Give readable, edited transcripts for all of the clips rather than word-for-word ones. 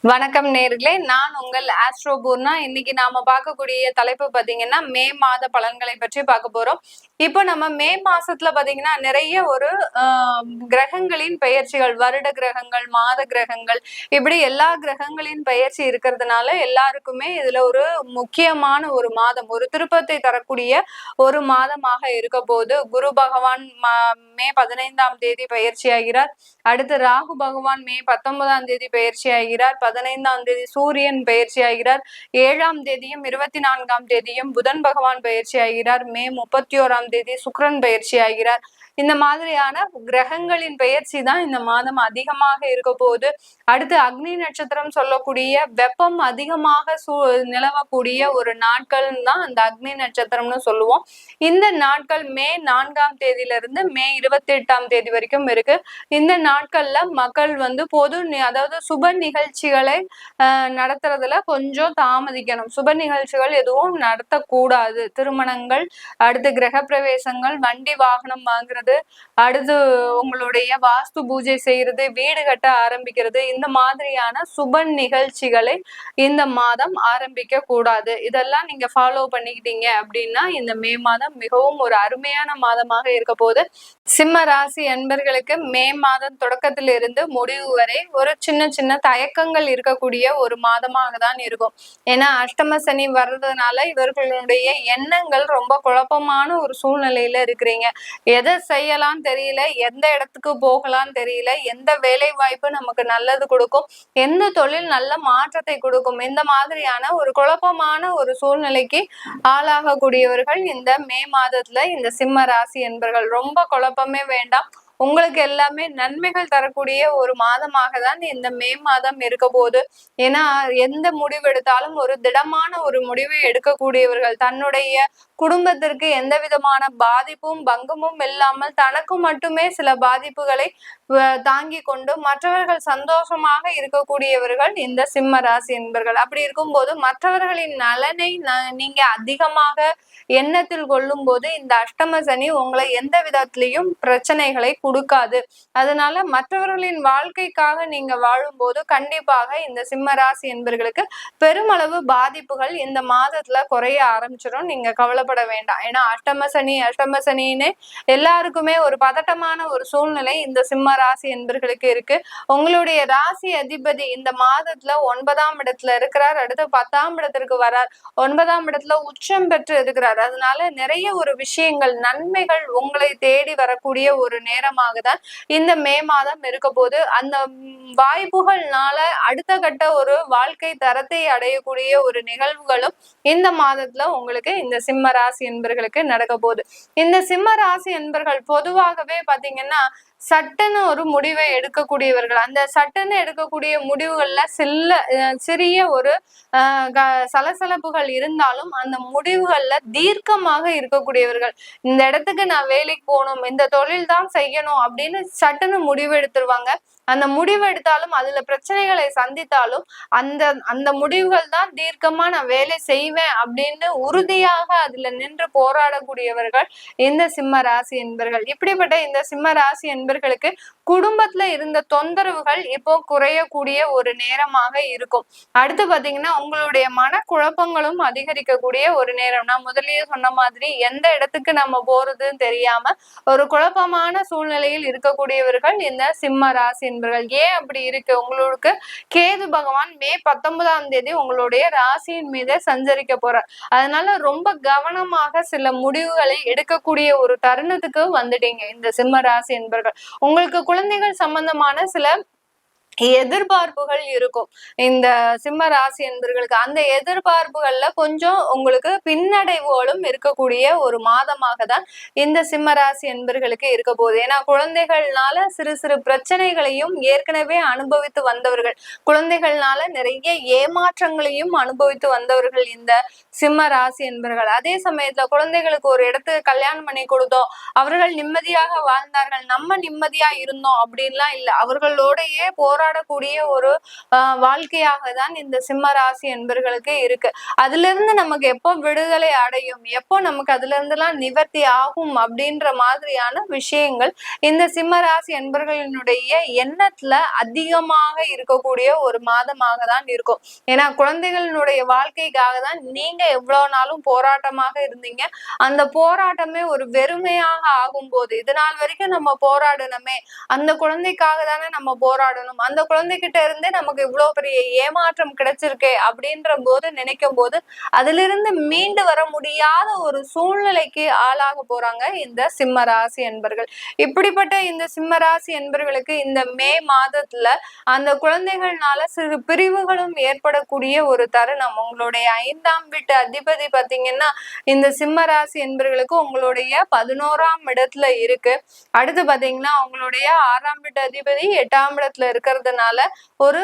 வணக்கம் நேர்களே, நான் உங்கள் ஆஸ்ட்ரோ பூர்ணா. இன்னைக்கு நாம பார்க்கக்கூடிய தலைப்பு பாத்தீங்கன்னா மே மாத பலன்களை பற்றி பார்க்க போறோம். இப்போ நம்ம மே மாசத்துல பாத்தீங்கன்னா நிறைய ஒரு கிரகங்களின் பெயர்ச்சிகள், வருட கிரகங்கள், மாத கிரகங்கள், இப்படி எல்லா கிரகங்களின் பெயர்ச்சி இருக்கிறதுனால எல்லாருக்குமே இதுல ஒரு முக்கியமான ஒரு மாதம், ஒரு திருப்பத்தை தரக்கூடிய ஒரு மாதமாக இருக்க போது. குரு பகவான் மே 15ஆம் தேதி பயிற்சி ஆகிறார். அடுத்து ராகு பகவான் மே 19ஆம் தேதி பயிற்சி ஆகிறார். 15ஆம் தேதி சூரியன் பயிற்சி ஆகிறார். 7ஆம் தேதியும் 24ஆம் தேதியும் புதன் பகவான் பயிற்சி ஆகிறார். மே 31ஆம் தேதி சுக்கிரன் பயிற்சி ஆகிறார். இந்த மாதிரியான கிரகங்களின் பெயர்ச்சி தான் இந்த மாதம் அதிகமாக இருக்க போகுது. அடுத்து அக்னி நட்சத்திரம் சொல்லக்கூடிய வெப்பம் அதிகமாக நிலவக்கூடிய ஒரு நாட்கள் தான் அந்த அக்னி நட்சத்திரம்னு சொல்லுவோம். இந்த நாட்கள் மே 4ஆம் தேதியிலிருந்து மே 28ஆம் தேதி வரைக்கும் இருக்கு. இந்த நாட்கள்ல மக்கள் பொது அதாவது சுப நிகழ்ச்சிகளை நடத்துறதுல கொஞ்சம் தாமதிக்கணும். சுப நிகழ்ச்சிகள் எதுவும் நடத்தக்கூடாது. திருமணங்கள், அடுத்து கிரக பிரவேசங்கள், வண்டி வாகனம் வாங்குறது, அடுத்து உங்களுடைய வாஸ்து பூஜை செய்யறது, வீடு கட்ட ஆரம்பிக்கிறது, இந்த மாதிரியான சுப நிகழ்ச்சிகளை இந்த மாதம் ஆரம்பிக்க கூடாது. இதெல்லாம் நீங்க ஃபாலோ பண்ணிக்கிட்டீங்க அப்படின்னா இந்த மே மாதம் மிகவும் ஒரு அருமையான மாதமாக இருக்க போது. சிம்ம ராசி அன்பர்களுக்கு மே மாதம் தொடக்கத்திலிருந்து முடிவு வரை ஒரு சின்ன சின்ன தயக்கங்கள் இருக்கக்கூடிய ஒரு மாதமாக தான் இருக்கும். ஏன்னா அஷ்டம சனி வர்றதுனால இவர்களுடைய எண்ணங்கள் ரொம்ப குழப்பமான ஒரு சூழ்நிலையில இருக்கிறீங்க. எதை செய்யலாம் தெரியல, எந்த இடத்துக்கு போகலாம் தெரியல, எந்த வேலை வாய்ப்பு நமக்கு நல்லது கொடுக்கும், எந்த தொழில் நல்ல மாற்றத்தை கொடுக்கும், இந்த மாதிரியான ஒரு குழப்பமான ஒரு சூழ்நிலைக்கு ஆளாகக்கூடியவர்கள் இந்த மே மாதத்துல இந்த சிம்ம ராசி என்பர்கள். ரொம்ப குழப்பமே வேண்டாம். உங்களுக்கு எல்லாமே நன்மைகள் தரக்கூடிய ஒரு மாதமாக தான் இந்த மே மாதம் இருக்க போது. ஏன்னா எந்த முடிவு எடுத்தாலும் ஒரு திடமான ஒரு முடிவை எடுக்கக்கூடியவர்கள், தன்னுடைய குடும்பத்திற்கு எந்த விதமான பாதிப்பும் பங்கமும் இல்லாமல் தனக்கு மட்டுமே சில பாதிப்புகளை தாங்கி கொண்டு மற்றவர்கள் சந்தோஷமாக இருக்கக்கூடியவர்கள் இந்த சிம்ம ராசி என்பர்கள். அப்படி இருக்கும்போது மற்றவர்களின் நலனை நீங்க அதிகமாக எண்ணத்தில் கொள்ளும் போது இந்த அஷ்டம சனி உங்களை எந்த விதத்திலையும் பிரச்சனைகளை கொடுக்காது. அதனால மற்றவர்களின் வாழ்க்கைக்காக நீங்க வாழும்போது கண்டிப்பாக இந்த சிம்ம ராசி என்பர்களுக்கு பெருமளவு பாதிப்புகள் இந்த மாதத்துல குறைய ஆரம்பிச்சிடும். நீங்க கவலைப்பட வேண்டாம். ஏன்னா அஷ்டம சனின்னு எல்லாருக்குமே ஒரு பதட்டமான ஒரு சூழ்நிலை இந்த சிம்ம ராசி என்பர்களுக்கு இருக்கு. உங்களுடைய ராசி அதிபதி இந்த மாதத்துல 9ஆம் இடத்துல இருக்கிறார். அடுத்து 10ஆம் இடத்திற்கு வரார். 9ஆம் இடத்துல உச்சம் பெற்று இருக்கிறார். அதனால நிறைய ஒரு விஷயங்கள், நன்மைகள் உங்களை தேடி வரக்கூடிய ஒரு நேரமாக தான் இந்த மே மாதம் இருக்க போது. அந்த வாய்ப்புகள்னால அடுத்த கட்ட ஒரு வாழ்க்கை தரத்தை அடையக்கூடிய ஒரு நிகழ்வுகளும் இந்த மாதத்துல உங்களுக்கு இந்த சிம்ம ராசி என்பர்களுக்கு நடக்க போகுது. இந்த சிம்ம ராசி என்பர்கள் பொதுவாகவே பாத்தீங்கன்னா சட்டுன்னு ஒரு முடிவை எடுக்கக்கூடியவர்கள். அந்த சட்டுன்னு எடுக்கக்கூடிய முடிவுகள்ல சிறிய ஒரு சலசலப்புகள் இருந்தாலும் அந்த முடிவுகள்ல தீர்க்கமாக இருக்கக்கூடியவர்கள். இந்த இடத்துக்கு நான் வேலைக்கு போகணும், இந்த தொழில் தான் செய்யணும் அப்படின்னு சட்டுன்னு முடிவு எடுத்துருவாங்க. அந்த முடிவு எடுத்தாலும் அதுல பிரச்சனைகளை சந்தித்தாலும் அந்த முடிவுகள் தான் தீர்க்கமா நான் வேலை செய்வேன் அப்படின்னு உறுதியாக அதுல நின்று போராடக்கூடியவர்கள் இந்த சிம்ம ராசி என்பர்கள். இப்படிப்பட்ட இந்த சிம்ம ராசி என்பர்களுக்கு குடும்பத்துல இருந்த தொந்தரவுகள் இப்போ குறையக்கூடிய ஒரு நேரமாக இருக்கும். அடுத்து பாத்தீங்கன்னா உங்களுடைய மனக்குழப்பங்களும் அதிகரிக்கக்கூடிய ஒரு நேரம். நான் முதலியே சொன்ன மாதிரி எந்த இடத்துக்கு நம்ம போறதுன்னு தெரியாம ஒரு குழப்பமான சூழ்நிலையில் இருக்கக்கூடியவர்கள் இந்த சிம்ம ராசி என்பர்கள். ஏன் அப்படி இருக்கு? உங்களுக்கு கேது பகவான் மே 19ஆம் தேதி உங்களுடைய ராசியின் மீது சஞ்சரிக்க போறார். அதனால ரொம்ப கவனமாக சில முடிவுகளை எடுக்கக்கூடிய ஒரு தருணத்துக்கு வந்துட்டீங்க இந்த சிம்ம ராசி என்பர்கள். உங்களுக்கு குழந்தைகள் சம்பந்தமான சில எதிர்பார்ப்புகள் இருக்கும் இந்த சிம்ம ராசி என்பர்களுக்கு. அந்த எதிர்பார்ப்புகள்ல கொஞ்சம் உங்களுக்கு பின்னடைவுகளும் இருக்கக்கூடிய ஒரு மாதமாக தான் இந்த சிம்ம ராசி என்பர்களுக்கு இருக்க போகுது. ஏன்னா குழந்தைகள்னால சிறு சிறு பிரச்சனைகளையும் ஏற்கனவே அனுபவித்து வந்தவர்கள், குழந்தைகள்னால நிறைய ஏமாற்றங்களையும் அனுபவித்து வந்தவர்கள் இந்த சிம்ம ராசி என்பர்கள். அதே சமயத்துல குழந்தைகளுக்கு ஒரு இடத்துக்கு கல்யாணம் பண்ணி கொடுத்தோம், அவர்கள் நிம்மதியாக வாழ்ந்தார்கள், நம்ம நிம்மதியா இருந்தோம் அப்படின்லாம் இல்லை. அவர்களோடையே போராட போராடக்கூடிய ஒரு வாழ்க்கையாக தான் இந்த சிம்ம ராசி என்பர்களுக்கு இருக்கு. அதுல இருந்து நமக்கு எப்போ விடுதலை அடையும், எப்போ நமக்கு அதுல இருந்தெல்லாம் நிவர்த்தி ஆகும் அப்படின்ற மாதிரியான விஷயங்கள் இந்த சிம்ம ராசி என்பர்களினுடைய எண்ணத்துல அதிகமாக இருக்கக்கூடிய ஒரு மாதமாக தான் இருக்கும். ஏன்னா குழந்தைகளினுடைய வாழ்க்கைக்காக தான் நீங்க எவ்வளவு நாளும் போராட்டமாக இருந்தீங்க. அந்த போராட்டமே ஒரு வெறுமையாக ஆகும் போது, இது நாள் வரைக்கும் நம்ம போராடணுமே, அந்த குழந்தைக்காக தானே நம்ம போராடணும், அந்த குழந்தைகிட்ட இருந்தே நமக்கு இவ்வளவு பெரிய ஏமாற்றம் கிடைச்சிருக்கே அப்படின்ற போது நினைக்கும் போது அதுல இருந்து மீண்டு வர முடியாத ஒரு சூழ்நிலைக்கு ஆளாக போறாங்க இந்த சிம்ம ராசி என்பர்கள். இப்படிப்பட்ட இந்த சிம்ம ராசி என்பர்களுக்கு இந்த மே மாதத்துல அந்த குழந்தைகள்னால சிறு பிரிவுகளும் ஏற்படக்கூடிய ஒரு தருணம். உங்களுடைய 5ஆம் வீட்டு அதிபதி பாத்தீங்கன்னா இந்த சிம்ம ராசி என்பர்களுக்கு உங்களுடைய 11ஆம் இடத்துல இருக்கு. அடுத்து பாத்தீங்கன்னா உங்களுடைய 6ஆம் வீட்டு அதிபதி 8ஆம் இடத்துல இருக்கிறதுனால ஒரு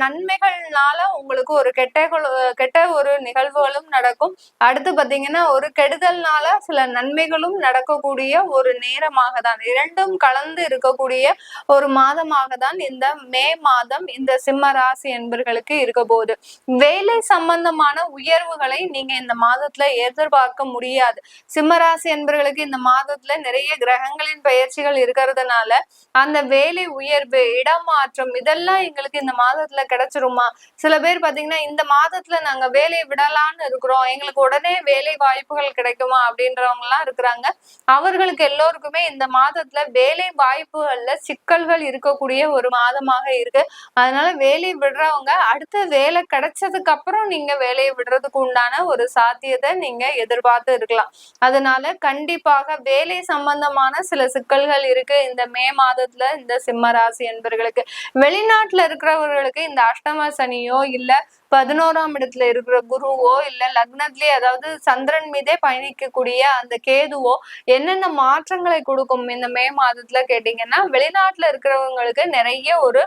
நன்மைகள்னால உங்களுக்கு ஒரு கெட்ட ஒரு நிகழ்வுகளும் நடக்கும். அடுத்து பாத்தீங்கன்னா ஒரு கெடுதல்னால சில நன்மைகளும் நடக்கக்கூடிய ஒரு நேரமாக தான், இரண்டும் கலந்து இருக்கக்கூடிய ஒரு மாதமாக தான் இந்த மே மாதம் இந்த சிம்ம ராசி என்பர்களுக்கு இருக்க போகுது. வேலை சம்பந்தமான உயர்வுகளை நீங்க இந்த மாதத்துல எதிர்பார்க்க முடியாது. சிம்ம ராசி என்பர்களுக்கு இந்த மாதத்துல நிறைய கிரகங்களின் பயிற்சிகள் இருக்கிறதுனால அந்த வேலை உயர்வு, இடமாற்றம் இதெல்லாம் எங்களுக்கு இந்த மாதத்துல கிடைச்சிருமா? சில பேர் பாத்தீங்கன்னா இந்த மாதத்துல நாங்க வேலையை விடலான்னு இருக்கிறோம், எங்களுக்கு உடனே வேலை வாய்ப்புகள் கிடைக்குமா அப்படின்றவங்க எல்லாம் இருக்கிறாங்க. அவர்களுக்கு எல்லோருக்குமே இந்த மாதத்துல வேலை வாய்ப்புகள்ல சிக்கல்கள் இருக்கக்கூடிய ஒரு மாதமாக இருக்கு. அதனால வேலையை விடுறவங்க அடுத்த வேலை கிடைச்சதுக்கு அப்புறம் நீங்க வேலையை விடுறதுக்கு உண்டான ஒரு சாத்தியத்தை நீங்க எதிர்பார்த்து இருக்கலாம். அதனால கண்டிப்பாக வேலை சம்பந்தமான சில சிக்கல்கள் இருக்கு இந்த மே மாதத்துல இந்த சிம்ம ராசி என்பர்களுக்கு. வெளிநாட்டுல இருக்கிறவர்களுக்கு இந்த அஷ்டம சனியோ இல்ல 11ஆம் இடத்துல இருக்கிற குருவோ இல்ல லக்னத்திலேயே அதாவது சந்திரன் மீதே பயணிக்கக்கூடிய அந்த கேதுவோ என்னென்ன மாற்றங்களை கொடுக்கும் இந்த மே மாதத்துல கேட்டீங்கன்னா, வெளிநாட்டுல இருக்கிறவங்களுக்கு நிறைய ஒரு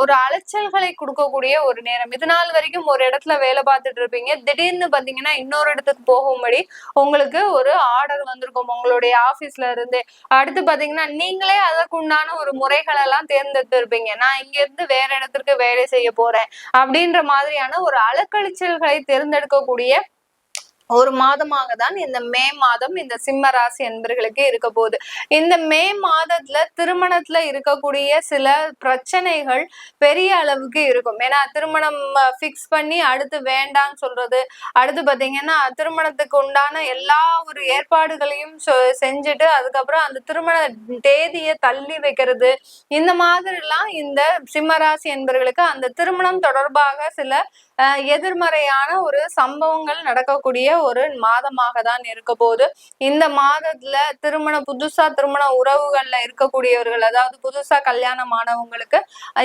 ஒரு அலைச்சல்களை கொடுக்கக்கூடிய ஒரு நேரம். இது நாள் வரைக்கும் ஒரு இடத்துல வேலை பார்த்துட்டு இருப்பீங்க, திடீர்னு பாத்தீங்கன்னா இன்னொரு இடத்துக்கு போகும்படி உங்களுக்கு ஒரு ஆர்டர் வந்திருக்கும் உங்களுடைய ஆபீஸ்ல இருந்து. அடுத்து பாத்தீங்கன்னா நீங்களே அதற்கு உண்டான ஒரு முறைகள் எல்லாம் தேர்ந்தெடுத்து இருப்பீங்க, நான் இங்க இருந்து வேற இடத்திற்கு வேலை செய்ய போறேன் அப்படின்ற மாதிரியான ஒரு அலக்கழிச்சல்களை தேர்ந்தெடுக்கக்கூடிய ஒரு மாதமாக தான் இந்த மே மாதம் இந்த சிம்ம ராசி என்பர்களுக்கு இருக்க போகுது. இந்த மே மாதத்துல திருமணத்துல இருக்கக்கூடிய சில பிரச்சனைகள் பெரிய அளவுக்கு இருக்கும். ஏன்னா திருமணம் பிக்ஸ் பண்ணி அடுத்து வேண்டான்னு சொல்றது, அடுத்து பாத்தீங்கன்னா திருமணத்துக்கு உண்டான எல்லா ஒரு ஏற்பாடுகளையும் செஞ்சுட்டு அதுக்கப்புறம் அந்த திருமண தேதியை தள்ளி வைக்கிறது, இந்த மாதிரி எல்லாம் இந்த சிம்ம ராசி என்பர்களுக்கு அந்த திருமணம் தொடர்பாக சில எதிர்மறையான ஒரு சம்பவங்கள் நடக்கக்கூடிய ஒரு மாதமாக தான் இருக்க போது. இந்த மாதத்துல புதுசா திருமண உறவுகள்ல இருக்கக்கூடியவர்கள், அதாவது புதுசா கல்யாணமானவங்களுக்கு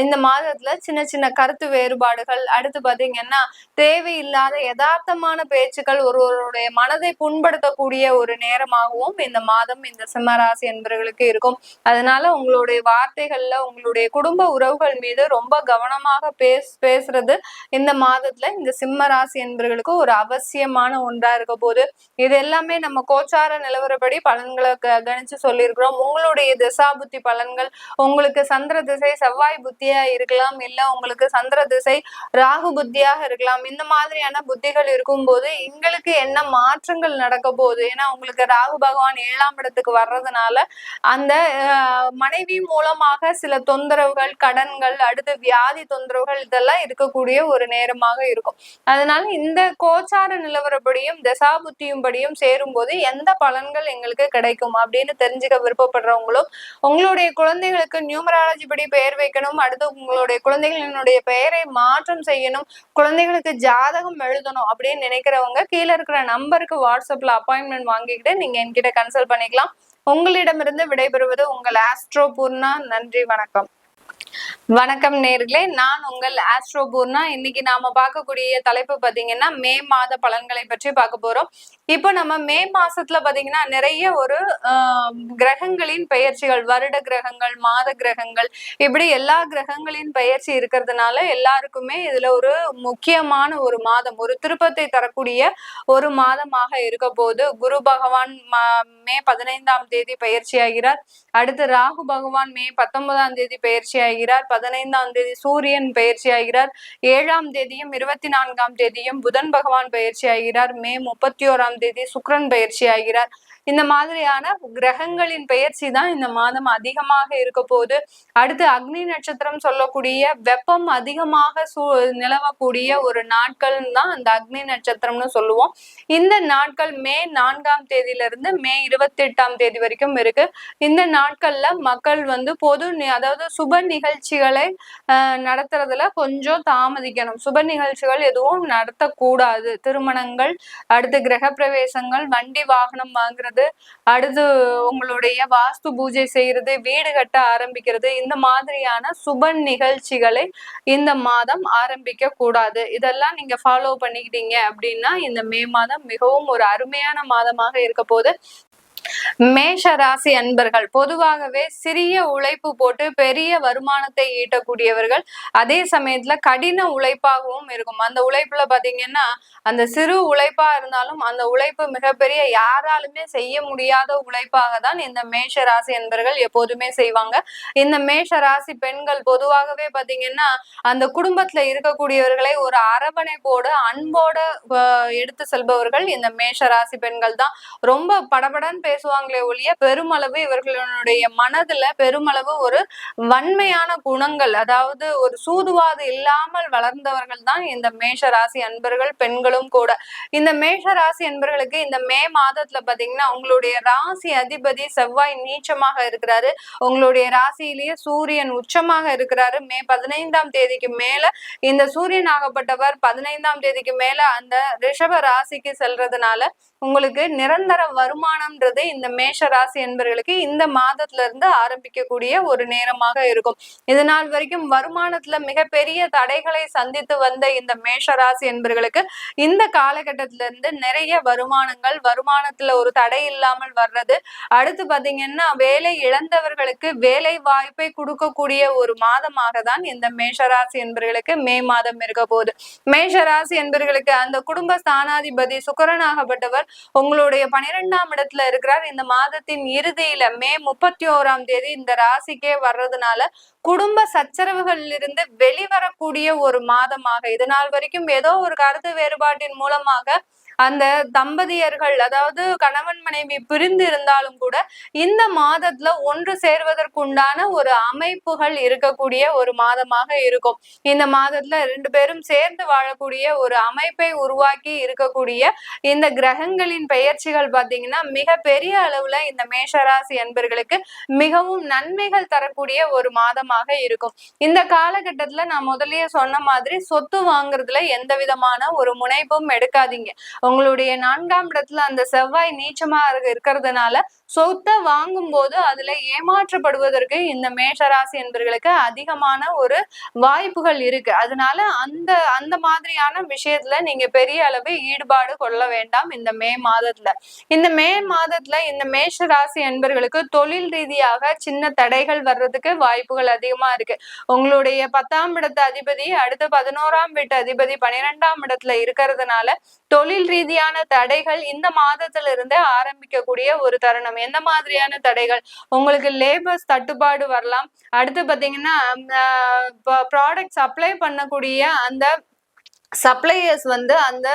இந்த மாதத்துல சின்ன சின்ன கருத்து வேறுபாடுகள், அடுத்து பாத்தீங்கன்னா தேவையில்லாத யதார்த்தமான பேச்சுக்கள் ஒருவருடைய மனதை புண்படுத்தக்கூடிய ஒரு நேரமாகவும் இந்த மாதம் இந்த சிம்மராசி என்பவர்களுக்கு இருக்கும். அதனால உங்களுடைய வார்த்தைகள்ல உங்களுடைய குடும்ப உறவுகள் மீது ரொம்ப கவனமாக பேசுறது இந்த மாதத்துல இந்த சிம்ம ராசி என்பவர்களுக்கு ஒரு அவசியமான ஒன்றா இருக்க போது. இது எல்லாமே நம்ம கோச்சார நிலவரப்படி பலன்களை கணிச்சு சொல்லியிருக்கிறோம். உங்களுடைய திசாபுத்தி பலன்கள், உங்களுக்கு சந்திர திசை செவ்வாய் புத்தியா இருக்கலாம், இல்ல உங்களுக்கு சந்திர திசை ராகு புத்தியாக இருக்கலாம். இந்த மாதிரியான புத்திகள் இருக்கும்போது எங்களுக்கு என்ன மாற்றங்கள் நடக்க போகுது, ஏன்னா உங்களுக்கு ராகு பகவான் 7ஆம் இடத்துக்கு வர்றதுனால அந்த மனைவி மூலமாக சில தொந்தரவுகள், கடன்கள், அடுத்து வியாதி தொந்தரவுகள் இதெல்லாம் இருக்கக்கூடிய ஒரு நேரமாக இருக்கும். அதனால இந்த கோச்சார நிலவரப்படியும் தசாபுத்தியும் படியும் சேரும் போது எந்த பலன்கள் எங்களுக்கு கிடைக்கும் அப்படின்னு தெரிஞ்சுக்க விருப்பப்படுறவங்களும், உங்களுடைய குழந்தைகளுக்கு நியூமராலஜி படி பெயர் வைக்கணும், அடுத்து உங்களுடைய குழந்தைகளினுடைய பெயரை மாற்றம் செய்யணும், குழந்தைகளுக்கு ஜாதகம் எழுதணும் அப்படின்னு நினைக்கிறவங்க கீழே இருக்கிற நம்பருக்கு வாட்ஸ்அப்ல அப்பாயின்மெண்ட் வாங்கிக்கிட்டு நீங்க என்கிட்ட கன்சல்ட் பண்ணிக்கலாம். உங்களிடமிருந்து விடைபெறுவது உங்கள் ஆஸ்ட்ரோ பூர்ணா. நன்றி, வணக்கம். வணக்கம் நேர்களே, நான் உங்கள் ஆஸ்ட்ரோ பூர்ணா. இன்னைக்கு நாம பார்க்கக்கூடிய தலைப்பு பாத்தீங்கன்னா மே மாத பலன்களை பற்றி பார்க்க போறோம். இப்போ நம்ம மே மாசத்துல பாத்தீங்கன்னா நிறைய ஒரு கிரகங்களின் பெயர்ச்சிகள், வருட கிரகங்கள், மாத கிரகங்கள், இப்படி எல்லா கிரகங்களின் பெயர்ச்சி இருக்கிறதுனால எல்லாருக்குமே இதுல ஒரு முக்கியமான ஒரு மாதம், ஒரு திருப்பத்தை தரக்கூடிய ஒரு மாதமாக இருக்க போது. குரு பகவான் மே 15ஆம் தேதி பயிற்சி ஆகிறார். அடுத்து ராகு பகவான் மே 19ஆம் தேதி பயிற்சி ஆகிறார். ஆகிறார். 15ஆம் தேதி சூரியன் பயிற்சி ஆகிறார். 7ஆம் தேதியும் 24ஆம் தேதியும் புதன் பகவான் பயிற்சி ஆகிறார். மே 31ஆம் தேதி சுக்கிரன் பயிற்சி ஆகிறார். இந்த மாதிரியான கிரகங்களின் பெயர்ச்சி தான் இந்த மாதம் அதிகமாக இருக்க போது. அடுத்து அக்னி நட்சத்திரம் சொல்லக்கூடிய வெப்பம் அதிகமாக நிலவக்கூடிய ஒரு நாட்கள் தான் அந்த அக்னி நட்சத்திரம்னு சொல்லுவோம். இந்த நாட்கள் மே 4ஆம் தேதியிலிருந்து மே 28ஆம் தேதி வரைக்கும் இருக்கு. இந்த நாட்கள்ல மக்கள் பொது அதாவது சுப நிகழ்ச்சிகளை நடத்துறதுல கொஞ்சம் தாமதிக்கணும். சுப நிகழ்ச்சிகள் எதுவும் நடத்தக்கூடாது. திருமணங்கள், அடுத்து கிரக பிரவேசங்கள், வண்டி வாகனம் வாங்குறது, அடுத்து உங்களுடைய வாஸ்து பூஜை செய்யறது, வீடு கட்ட ஆரம்பிக்கிறது, இந்த மாதிரியான சுப நிகழ்ச்சிகளை இந்த மாதம் ஆரம்பிக்க கூடாது. இதெல்லாம் நீங்க ஃபாலோ பண்ணிக்கிட்டீங்க அப்படின்னா இந்த மே மாதம் மிகவும் ஒரு அருமையான மாதமாக இருக்க போது. மேஷ ராசி அன்பர்கள் பொதுவாகவே சிறிய உழைப்பு போட்டு பெரிய வருமானத்தை ஈட்டக்கூடியவர்கள். அதே சமயத்துல கடின உழைப்பாகவும் இருக்கும். அந்த உழைப்புல பாத்தீங்கன்னா அந்த சிறு உழைப்பா இருந்தாலும் அந்த உழைப்பு மிகப்பெரிய யாராலுமே செய்ய முடியாத உழைப்பாக தான் இந்த மேஷ ராசி அன்பர்கள் எப்போதுமே செய்வாங்க. இந்த மேஷ ராசி பெண்கள் பொதுவாகவே பாத்தீங்கன்னா அந்த குடும்பத்துல இருக்கக்கூடியவர்களை ஒரு அரவணைப்போடு அன்போட எடுத்து செல்பவர்கள் இந்த மேஷ ராசி பெண்கள் தான். ரொம்ப படபடன்னு பேசுவாங்களே ஒழிய பெருமளவு இவர்களுடைய மனதுல பெருமளவு ஒரு வன்மையான குணங்கள், அதாவது ஒரு சூதுவாது இல்லாமல் வளர்ந்தவர்கள் தான் இந்த மேஷ ராசி அன்பர்கள் பெண்களும் கூட. இந்த மேஷ ராசி அன்பர்களுக்கு இந்த மே மாதத்துல பாத்தீங்கன்னா உங்களுடைய ராசி அதிபதி செவ்வாய் நீச்சமாக இருக்கிறாரு. உங்களுடைய ராசியிலேயே சூரியன் உச்சமாக இருக்கிறாரு. மே 15ஆம் தேதிக்கு மேல இந்த சூரியன் ஆகப்பட்டவர் 15ஆம் தேதிக்கு மேல அந்த ரிஷப ராசிக்கு செல்றதுனால உங்களுக்கு நிரந்தர வருமானம்ன்றது இந்த மேஷ ராசி என்பவர்களுக்கு இந்த மாதத்துல இருந்து ஆரம்பிக்கக்கூடிய ஒரு நேரமாக இருக்கும். இது நாள் வரைக்கும் வருமானத்துல மிகப்பெரிய தடைகளை சந்தித்து வந்த இந்த மேஷ ராசி என்பவர்களுக்கு இந்த காலகட்டத்தில இருந்து நிறைய வருமானத்துல ஒரு தடை இல்லாமல் வர்றது. அடுத்து பாத்தீங்கன்னா வேலை இழந்தவர்களுக்கு வேலை வாய்ப்பை கொடுக்கக்கூடிய ஒரு மாதமாக தான் இந்த மேஷராசி என்பவர்களுக்கு மே மாதம் இருக்க போகுது. மேஷராசி என்பவர்களுக்கு அந்த குடும்ப ஸ்தானாதிபதி சுக்கிரனாகப்பட்டவர் உங்களுடைய 12ஆம் இடத்துல இருக்கிறார். இந்த மாதத்தின் இறுதியில மே 31ஆம் தேதி இந்த ராசிக்கே வர்றதுனால குடும்ப சச்சரவுகளில் இருந்து வெளிவரக்கூடிய ஒரு மாதமாக, இது நாள் வரைக்கும் ஏதோ ஒரு கருத்து வேறுபாட்டின் மூலமாக அந்த தம்பதியர்கள், அதாவது கணவன் மனைவி பிரிந்து இருந்தாலும் கூட இந்த மாதத்துல ஒன்று சேர்வதற்குண்டான ஒரு அமைப்புகள் இருக்கக்கூடிய ஒரு மாதமாக இருக்கும். இந்த மாதத்துல 2 பேரும் சேர்ந்து வாழக்கூடிய ஒரு அமைப்பை உருவாக்கி இருக்கக்கூடிய இந்த கிரகங்களின் பெயர்ச்சிகள் பாத்தீங்கன்னா மிக பெரிய அளவுல இந்த மேஷராசி அன்பர்களுக்கு மிகவும் நன்மைகள் தரக்கூடிய ஒரு மாதமாக இருக்கும். இந்த காலகட்டத்துல நான் முதல்லயே சொன்ன மாதிரி சொத்து வாங்குறதுல எந்த விதமான ஒரு முனைப்பும் எடுக்காதீங்க. உங்களுடைய 4ஆம் இடத்துல அந்த செவ்வாய் நீச்சமா இருக்கிறதுனால சொத்தை வாங்கும் போது அதுல ஏமாற்றப்படுவதற்கு இந்த மேஷராசி என்பவர்களுக்கு அதிகமான ஒரு வாய்ப்புகள் இருக்கு. அதனால அந்த மாதிரியான விஷயத்துல நீங்க பெரிய அளவு ஈடுபாடு கொள்ள வேண்டாம். இந்த மே மாதத்துல இந்த மேஷ ராசி என்பவர்களுக்கு தொழில் ரீதியாக சின்ன தடைகள் வர்றதுக்கு வாய்ப்புகள் அதிகமா இருக்கு. உங்களுடைய 10ஆம் இடத்து அதிபதி அடுத்து 11ஆம் வீட்டு அதிபதி 12ஆம் இடத்துல இருக்கிறதுனால தொழில் ரீதியான தடைகள் இந்த மாதத்துல இருந்தே ஆரம்பிக்கக்கூடிய ஒரு தருணம். எந்த மாதிரியான தடைகள்? உங்களுக்கு லேபர்ஸ் தட்டுப்பாடு வரலாம். அடுத்து பாத்தீங்கன்னா ப்ராடக்ட் சப்ளை பண்ணக்கூடிய அந்த சப்ளையர்ஸ் அந்த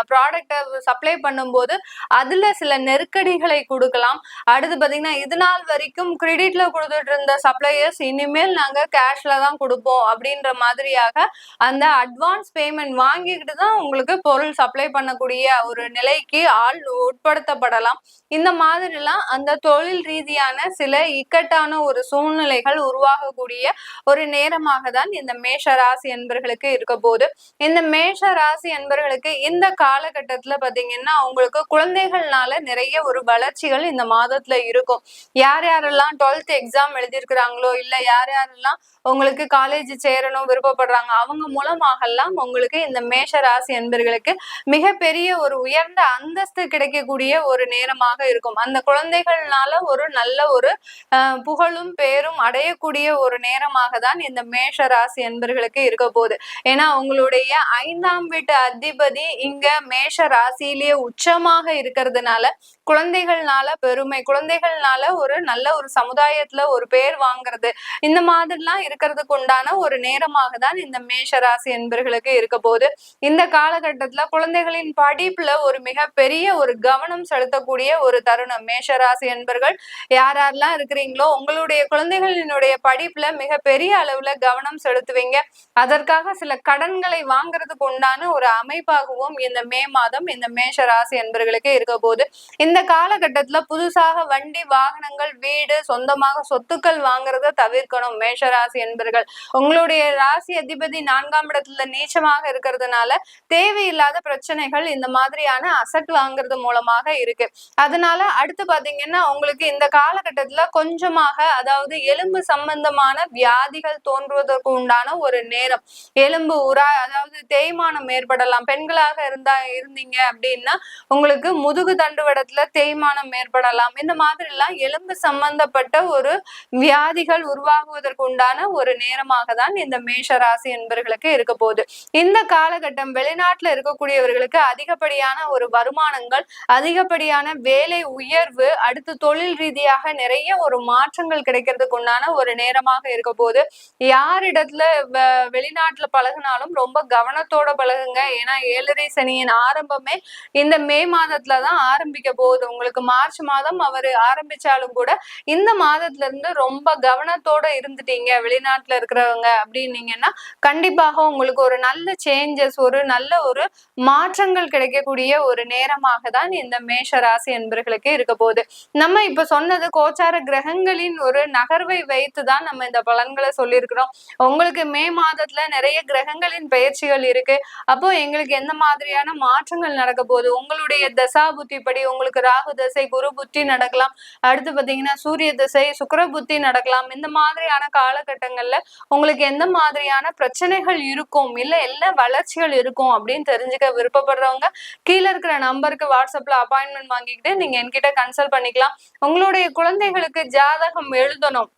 ப்ராடக்டை சப்ளை பண்ணும்போது அதுல சில நெருக்கடிகளை கொடுக்கலாம். அடுத்து பாத்தீங்கன்னா இது நாள் வரைக்கும் கிரெடிட்ல கொடுத்துட்டு இருந்த சப்ளையர்ஸ் இனிமேல் நாங்க கேஷ்ல தான் கொடுப்போம் அப்படின்ற மாதிரியாக அந்த அட்வான்ஸ் பேமெண்ட் வாங்கிக்கிட்டு தான் உங்களுக்கு பொருள் சப்ளை பண்ணக்கூடிய ஒரு நிலைக்கு ஆள் உட்படுத்தப்படலாம். இந்த மாதிரிலாம் அந்த தொழில் ரீதியான சில இக்கட்டான ஒரு சூழ்நிலைகள் உருவாகக்கூடிய ஒரு நேரமாக தான் இந்த மேஷ ராசி என்பவர்களுக்கு இருக்க போது. இந்த மேஷ ராசி என்பவர்களுக்கு இந்த காலகட்டத்துல பாத்தீங்கன்னா உங்களுக்கு குழந்தைகள்னால நிறைய ஒரு வளர்ச்சிகள் இந்த மாதத்துல இருக்கும். யார் யாரெல்லாம் 12th எக்ஸாம் எழுதியிருக்கிறாங்களோ இல்ல யார் யாரெல்லாம் உங்களுக்கு காலேஜ் சேரணும் விருப்பப்படுறாங்க அவங்க மூலமாகலாம் உங்களுக்கு இந்த மேஷ ராசி என்பவர்களுக்கு மிகப்பெரிய ஒரு உயர்ந்த அந்தஸ்து கிடைக்கக்கூடிய ஒரு நேரமாக இருக்கும். அந்த குழந்தைகள்னால ஒரு நல்ல ஒரு புகழும் பேரும் அடையக்கூடிய ஒரு நேரமாக தான் இந்த மேஷ ராசி என்பவர்களுக்கு இருக்க போகுது. ஏன்னா உங்களுடைய 5ஆம் வீட்டு அதிபதி இங்க மேஷ ராசியிலேயே உச்சமாக இருக்கிறதுனால குழந்தைகள்னால பெருமை, குழந்தைகள்னால ஒரு நல்ல ஒரு சமுதாயத்துல ஒரு பேர் வாங்குறது, இந்த மாதிரிலாம் இருக்கிறதுக்கு உண்டான ஒரு நேரமாக தான் இந்த மேஷ ராசி என்பர்களுக்கு இருக்க போகுது. இந்த காலகட்டத்துல குழந்தைகளின் படிப்புல ஒரு மிகப்பெரிய ஒரு கவனம் செலுத்தக்கூடிய ஒரு தருணம். மேஷ ராசி என்பர்கள் யாரெல்லாம் இருக்கிறீங்களோ உங்களுடைய குழந்தைகளினுடைய படிப்புல மிகப்பெரிய அளவுல கவனம் செலுத்துவீங்க. அதற்காக சில கடன்களை வாங்குறதுக்கு உண்டான ஒரு அமைப்பாகவும் இந்த மே மாதம் இந்த மேஷ ராசி என்பர்களுக்கு இருக்க போகுது. இந்த காலகட்டத்துல புதுசாக வண்டி வாகனங்கள் வீடு சொந்தமாக சொத்துக்கள் வாங்குறத தவிர்க்கணும். மேஷ ராசி என்பர்கள் உங்களுடைய ராசி அதிபதி 4ஆம் இடத்துல நீச்சமாக இருக்கிறதுனால தேவையில்லாத பிரச்சனைகள் இந்த மாதிரியான அசட் வாங்குறது மூலமாக இருக்கு. அதனால அடுத்து பாத்தீங்கன்னா உங்களுக்கு இந்த காலகட்டத்துல கொஞ்சமாக அதாவது எலும்பு சம்பந்தமான வியாதிகள் தோன்றுவதற்கு உண்டான ஒரு நேரம். எலும்பு அதாவது தேய்மானம் ஏற்படலாம். பெண்களாக இருந்தீங்க அப்படின்னா உங்களுக்கு முதுகு தண்டுவடத்துல தேய்மானம் ஏற்படலாம். இந்த மாதிரி எல்லாம் எலும்பு சம்பந்தப்பட்ட ஒரு வியாதிகள் உருவாகுவதற்கு உண்டான ஒரு நேரமாக தான் இந்த மேஷ ராசி என்பர்களுக்கு இருக்க போகுது. இந்த காலகட்டம் வெளிநாட்டுல இருக்கக்கூடியவர்களுக்கு அதிகப்படியான ஒரு வருமானங்கள், அதிகப்படியான வேலை உயர்வு, அடுத்து தொழில் ரீதியாக நிறைய ஒரு மாற்றங்கள் கிடைக்கிறதுக்கு உண்டான ஒரு நேரமாக இருக்க போகுது. யாரிடத்துல வெளிநாட்டுல பழகினாலும் ரொம்ப கவனத்தோட பழகுங்க. ஏன்னா 7.5 சனியின் ஆரம்பமே இந்த மே மாதத்துலதான் ஆரம்பிக்க போகுது. உங்களுக்கு மார்ச் மாதம் அவர் ஆரம்பிச்சாலும் கூட இந்த மாதத்துல இருந்து ரொம்ப கவனத்தோட இருந்துட்டீங்க வெளிநாட்டுல இருக்கிறவங்க அப்படின்னீங்கன்னா கண்டிப்பாக உங்களுக்கு ஒரு நல்ல சேஞ்சஸ், ஒரு நல்ல ஒரு மாற்றங்கள் கிடைக்கக்கூடிய ஒரு நேரமாக தான் இந்த மேஷ ராசி என்பர்களுக்கு இருக்க போகுது. நம்ம இப்ப சொன்னது கோச்சார கிரகங்களின் ஒரு நகர்வை வைத்துதான் நம்ம இந்த பலன்களை சொல்லியிருக்கிறோம். உங்களுக்கு மே மாதத்துல நிறைய கிரகங்களின் பயிற்சிகள் இருக்கு. அப்போ எங்களுக்கு எந்த மாதிரியான மாற்றங்கள் நடக்க போகுது, உங்களுடைய தசா புத்தி படி உங்களுக்கு ராகு தசை குரு புத்தி நடக்கலாம், அடுத்து பாத்தீங்கன்னா சூரிய தசை சுக்கிர புத்தி நடக்கலாம். இந்த மாதிரியான காலகட்டங்கள்ல உங்களுக்கு எந்த மாதிரியான பிரச்சனைகள் இருக்கும், இல்ல எல்லா வளர்ச்சிகள் இருக்கும் அப்படின்னு தெரிஞ்சுக்க விருப்பப்படுறவங்க கீழே இருக்கிற நம்பருக்கு வாட்ஸ்அப்ல அப்பாயின்மெண்ட் வாங்கிக்கிட்டு நீங்க என்கிட்ட கன்சல்ட் பண்ணிக்கலாம். உங்களுடைய குழந்தைகளுக்கு ஜாதகம் எழுதணும்.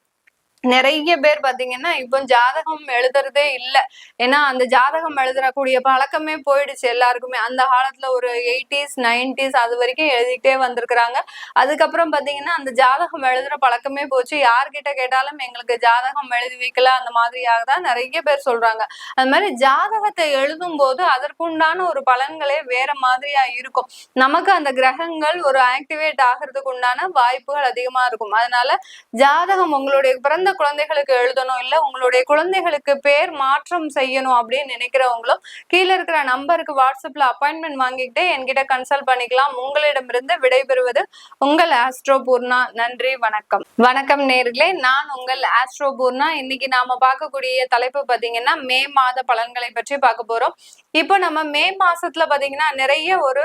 நிறைய பேர் பாத்தீங்கன்னா இப்போ ஜாதகம் எழுதுறதே இல்லை. ஏன்னா அந்த ஜாதகம் எழுதுறக்கூடிய பழக்கமே போயிடுச்சு எல்லாருக்குமே. அந்த காலத்துல ஒரு 80s 90s அது வரைக்கும் எழுதிக்கிட்டே வந்திருக்கிறாங்க. அதுக்கப்புறம் பாத்தீங்கன்னா அந்த ஜாதகம் எழுதுற பழக்கமே போச்சு. யார்கிட்ட கேட்டாலும் எங்களுக்கு ஜாதகம் எழுதி வைக்கல அந்த மாதிரியாக தான் நிறைய பேர் சொல்றாங்க. அது மாதிரி ஜாதகத்தை எழுதும் போது அதற்குண்டான ஒரு பலன்களே வேற மாதிரியா இருக்கும். நமக்கு அந்த கிரகங்கள் ஒரு ஆக்டிவேட் ஆகிறதுக்கு உண்டான வாய்ப்புகள் அதிகமா இருக்கும். அதனால ஜாதகம் உங்களுடைய பிறந்த குழந்தைகளுக்கு எழுதணும், இல்ல உங்களுடைய குழந்தைகளுக்கு பேர் மாற்றம் செய்யணும் அப்படின்னு நினைக்கிறவங்களும் கீழே இருக்கிற நம்பருக்கு வாட்ஸ்அப்ல அப்பாயின்மெண்ட் வாங்கிக்கிட்டு என்கிட்ட கன்சல்ட் பண்ணிக்கலாம். உங்களிடமிருந்து விடைபெறுவது உங்கள் ஆஸ்ட்ரோ பூர்ணா. நன்றி, வணக்கம். வணக்கம் நேர்களே, நான் உங்கள் ஆஸ்ட்ரோ பூர்ணா. இன்னைக்கு நாம பார்க்கக்கூடிய தலைப்பு பாத்தீங்கன்னா மே மாத பலன்களை பற்றி பார்க்க போறோம். இப்போ நம்ம மே மாசத்துல பாத்தீங்கன்னா நிறைய ஒரு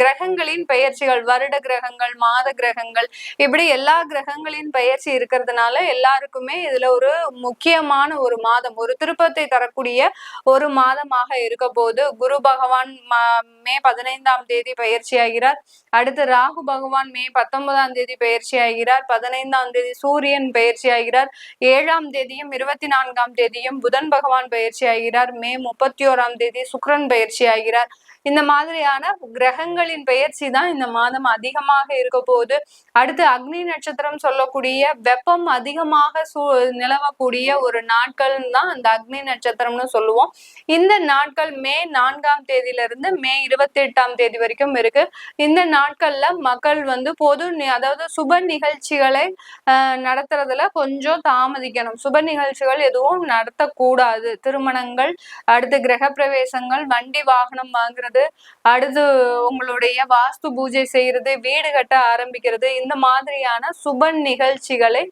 கிரகங்களின் பெயர்ச்சிகள், வருட கிரகங்கள், மாத கிரகங்கள், இப்படி எல்லா கிரகங்களின் பெயர்ச்சி இருக்கிறதுனால எல்லாருக்குமே இதுல ஒரு முக்கியமான ஒரு மாதம், ஒரு திருப்பத்தை தரக்கூடிய ஒரு மாதமாக இருக்க போது. குரு பகவான் மே 15ஆம் தேதி பயிற்சி ஆகிறார். அடுத்து ராகு பகவான் மே 19ஆம் தேதி பயிற்சி ஆகிறார். 15ஆம் தேதி சூரியன் பயிற்சி ஆகிறார். 7ஆம் தேதியும் 24ஆம் தேதியும் புதன் பகவான் பயிற்சி ஆகிறார். மே 31ஆம் தேதி சுக்கிரன் பயிற்சி ஆகிறார். இந்த மாதிரியான கிரகங்களின் பெயர்ச்சி தான் இந்த மாதம் அதிகமாக இருக்க போகுது. அடுத்து அக்னி நட்சத்திரம் சொல்லக்கூடிய வெப்பம் அதிகமாக நிலவக்கூடிய ஒரு நாட்கள் தான் அந்த அக்னி நட்சத்திரம்னு சொல்லுவோம். இந்த நாட்கள் மே 4ஆம் தேதியிலிருந்து மே 28ஆம் தேதி வரைக்கும் இருக்கு. இந்த நாட்கள்ல மக்கள் பொது அதாவது சுப நிகழ்ச்சிகளை நடத்துறதுல கொஞ்சம் தாமதிக்கணும். சுப நிகழ்ச்சிகள் எதுவும் நடத்தக்கூடாது. திருமணங்கள், அடுத்து கிரக பிரவேசங்கள், வண்டி வாகனம் வாங்குறது, அடுத்து உங்களுடைய வாஸ்து பூஜை செய்யறது, வீடு கட்ட ஆரம்பிக்கிறது, இந்த மாதிரியான சுப நிகழ்ச்சிகளை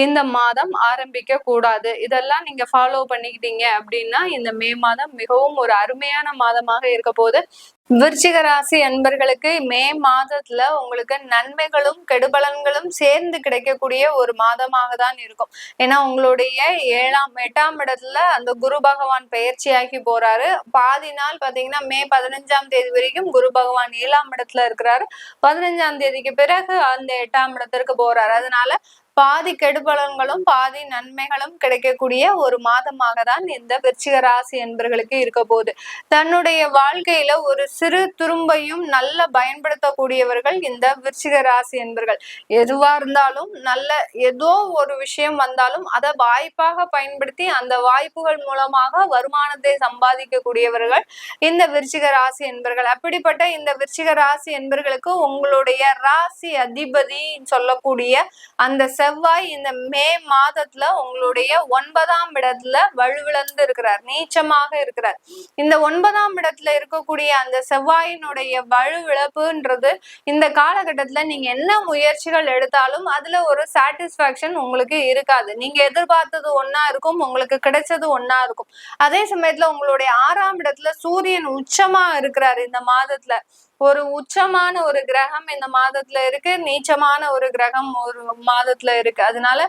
இந்த மாதம் ஆரம்பிக்க கூடாது. இதெல்லாம் நீங்க ஃபாலோ பண்ணிக்கிட்டீங்க அப்படின்னா இந்த மே மாதம் மிகவும் ஒரு அருமையான மாதமாக இருக்க போகுது. விருச்சிக ராசி அன்பர்களுக்கு மே மாதத்துல உங்களுக்கு நன்மைகளும் கெடுபலன்களும் சேர்ந்து கிடைக்கக்கூடிய ஒரு மாதமாக தான் இருக்கும். ஏன்னா உங்களுடைய 8ஆம் இடத்துல அந்த குரு பகவான் பயிற்சியாகி போறாரு. பாதி நாள் பாத்தீங்கன்னா மே 15ஆம் தேதி வரைக்கும் குரு பகவான் 7ஆம் இடத்துல இருக்கிறாரு. 15ஆம் தேதிக்கு பிறகு அந்த 8ஆம் இடத்திற்கு போறாரு. அதனால பாதி கெடுபலன்களும் பாதி நன்மைகளும் கிடைக்கக்கூடிய ஒரு மாதமாக தான் இந்த விருச்சிக ராசி என்பர்களுக்கு இருக்க போகுது. தன்னுடைய வாழ்க்கையில ஒரு சிறு துரும்பையும் நல்ல பயன்படுத்தக்கூடியவர்கள் இந்த விருச்சிக ராசி என்பர்கள். எதுவா இருந்தாலும் நல்ல ஏதோ ஒரு விஷயம் வந்தாலும் அதை வாய்ப்பாக பயன்படுத்தி அந்த வாய்ப்புகள் மூலமாக வருமானத்தை சம்பாதிக்கக்கூடியவர்கள் இந்த விருச்சிக ராசி என்பர்கள். அப்படிப்பட்ட இந்த விருச்சிக ராசி என்பர்களுக்கு உங்களுடைய ராசி அதிபதி சொல்லக்கூடிய அந்த செவ்வாய் இந்த மே மாதத்துல உங்களுடைய 9ஆம் இடத்துல வலுவிழந்து இருக்கிறார், நீச்சமாக இருக்கிறார். இந்த 9ஆம் இடத்துல இருக்கக்கூடிய அந்த செவ்வாயினுடைய வலுவிழப்புன்றது இந்த காலகட்டத்துல நீங்க என்ன முயற்சிகள் எடுத்தாலும் அதுல ஒரு சாட்டிஸ்பாக்சன் உங்களுக்கு இருக்காது. நீங்க எதிர்பார்த்தது ஒன்னா இருக்கும், உங்களுக்கு கிடைச்சது ஒன்னா இருக்கும். அதே சமயத்துல உங்களுடைய 6ஆம் இடத்துல சூரியன் உச்சமா இருக்கிறாரு. இந்த மாதத்துல ஒரு உச்சமான ஒரு கிரகம் இந்த மாதத்துல இருக்கு, நீச்சமான ஒரு கிரகம் ஒரு மாதத்துல இருக்கு. அதனால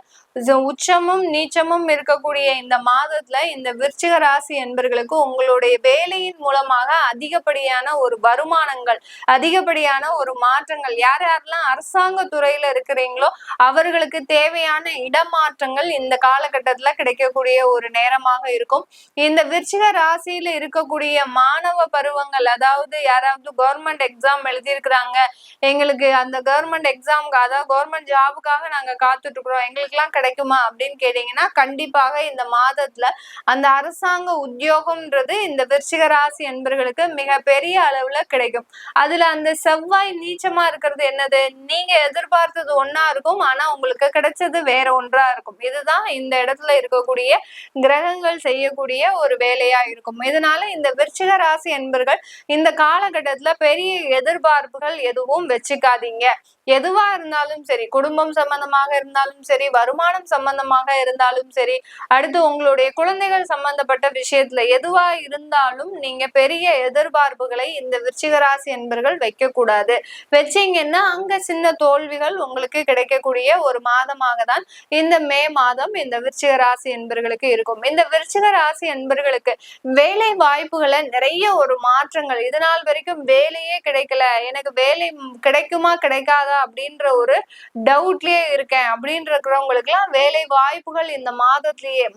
உச்சமும் நீச்சமும் இருக்கக்கூடிய இந்த மாதத்துல இந்த விருச்சிக ராசி என்பர்களுக்கு உங்களுடைய வேலையின் மூலமாக அதிகப்படியான ஒரு வருமானங்கள், அதிகப்படியான ஒரு மாற்றங்கள், யார் யாரெல்லாம் அரசாங்க துறையில இருக்கிறீங்களோ அவர்களுக்கு தேவையான இடமாற்றங்கள் இந்த காலகட்டத்துல கிடைக்கக்கூடிய ஒரு நேரமாக இருக்கும். இந்த விருச்சிக ராசியில இருக்கக்கூடிய மாணவ பருவங்கள், அதாவது யாராவது கவர்மெண்ட் எக்ஸாம் எழுதியிருக்கிறாங்க, எங்களுக்கு அந்த கவர்மெண்ட் எக்ஸாமுக்கு அதாவது கவர்மெண்ட் ஜாபுக்காக நாங்க காத்துட்டு இருக்கிறோம், எங்களுக்கு எல்லாம் கிடைக்குமா அப்படின்னு கேட்டீங்கன்னா கண்டிப்பாக இந்த மாதத்துல அந்த அரசாங்க உத்தியோகம்ன்றது இந்த விருச்சிக ராசி என்பர்களுக்கு மிக பெரிய அளவுல கிடைக்கும். அதுல அந்த செவ்வாய் நீச்சமா இருக்கிறது என்னது, நீங்க எதிர்பார்த்தது ஒன்னா இருக்கும், ஆனா உங்களுக்கு கிடைச்சது வேற ஒன்றா இருக்கும். இதுதான் இந்த இடத்துல இருக்கக்கூடிய கிரகங்கள் செய்யக்கூடிய ஒரு வேலையா இருக்கும். இதனால இந்த விருச்சிக ராசி என்பர்கள் இந்த காலகட்டத்துல பெரிய எதிர்பார்ப்புகள் எதுவும் வச்சுக்காதீங்க. எதுவா இருந்தாலும் சரி, குடும்பம் சம்பந்தமாக இருந்தாலும் சரி, வருமானம் சம்பந்தமாக இருந்தாலும் சரி, அடுத்து உங்களுடைய குழந்தைகள் சம்பந்தப்பட்ட விஷயத்துல எதுவா இருந்தாலும் நீங்க பெரிய எதிர்பார்ப்புகளை இந்த விருச்சிக ராசி என்பர்கள் வைக்க கூடாது. வச்சீங்கன்னா அங்க சின்ன தோல்விகள் உங்களுக்கு கிடைக்கக்கூடிய ஒரு மாதமாக தான் இந்த மே மாதம் இந்த விருச்சிக ராசி என்பர்களுக்கு இருக்கும். இந்த விருச்சிக ராசி என்பர்களுக்கு வேலை வாய்ப்புகளை நிறைய ஒரு மாற்றங்கள், இதனால் வரைக்கும் வேலையே கிடைக்கல, எனக்கு வேலை கிடைக்குமா கிடைக்காதா அப்படின்ற ஒரு டவுட்லயே இருக்கேன் அப்படின்னு இருக்கிறவங்களுக்கு எல்லாம் வேலை வாய்ப்புகள் இந்த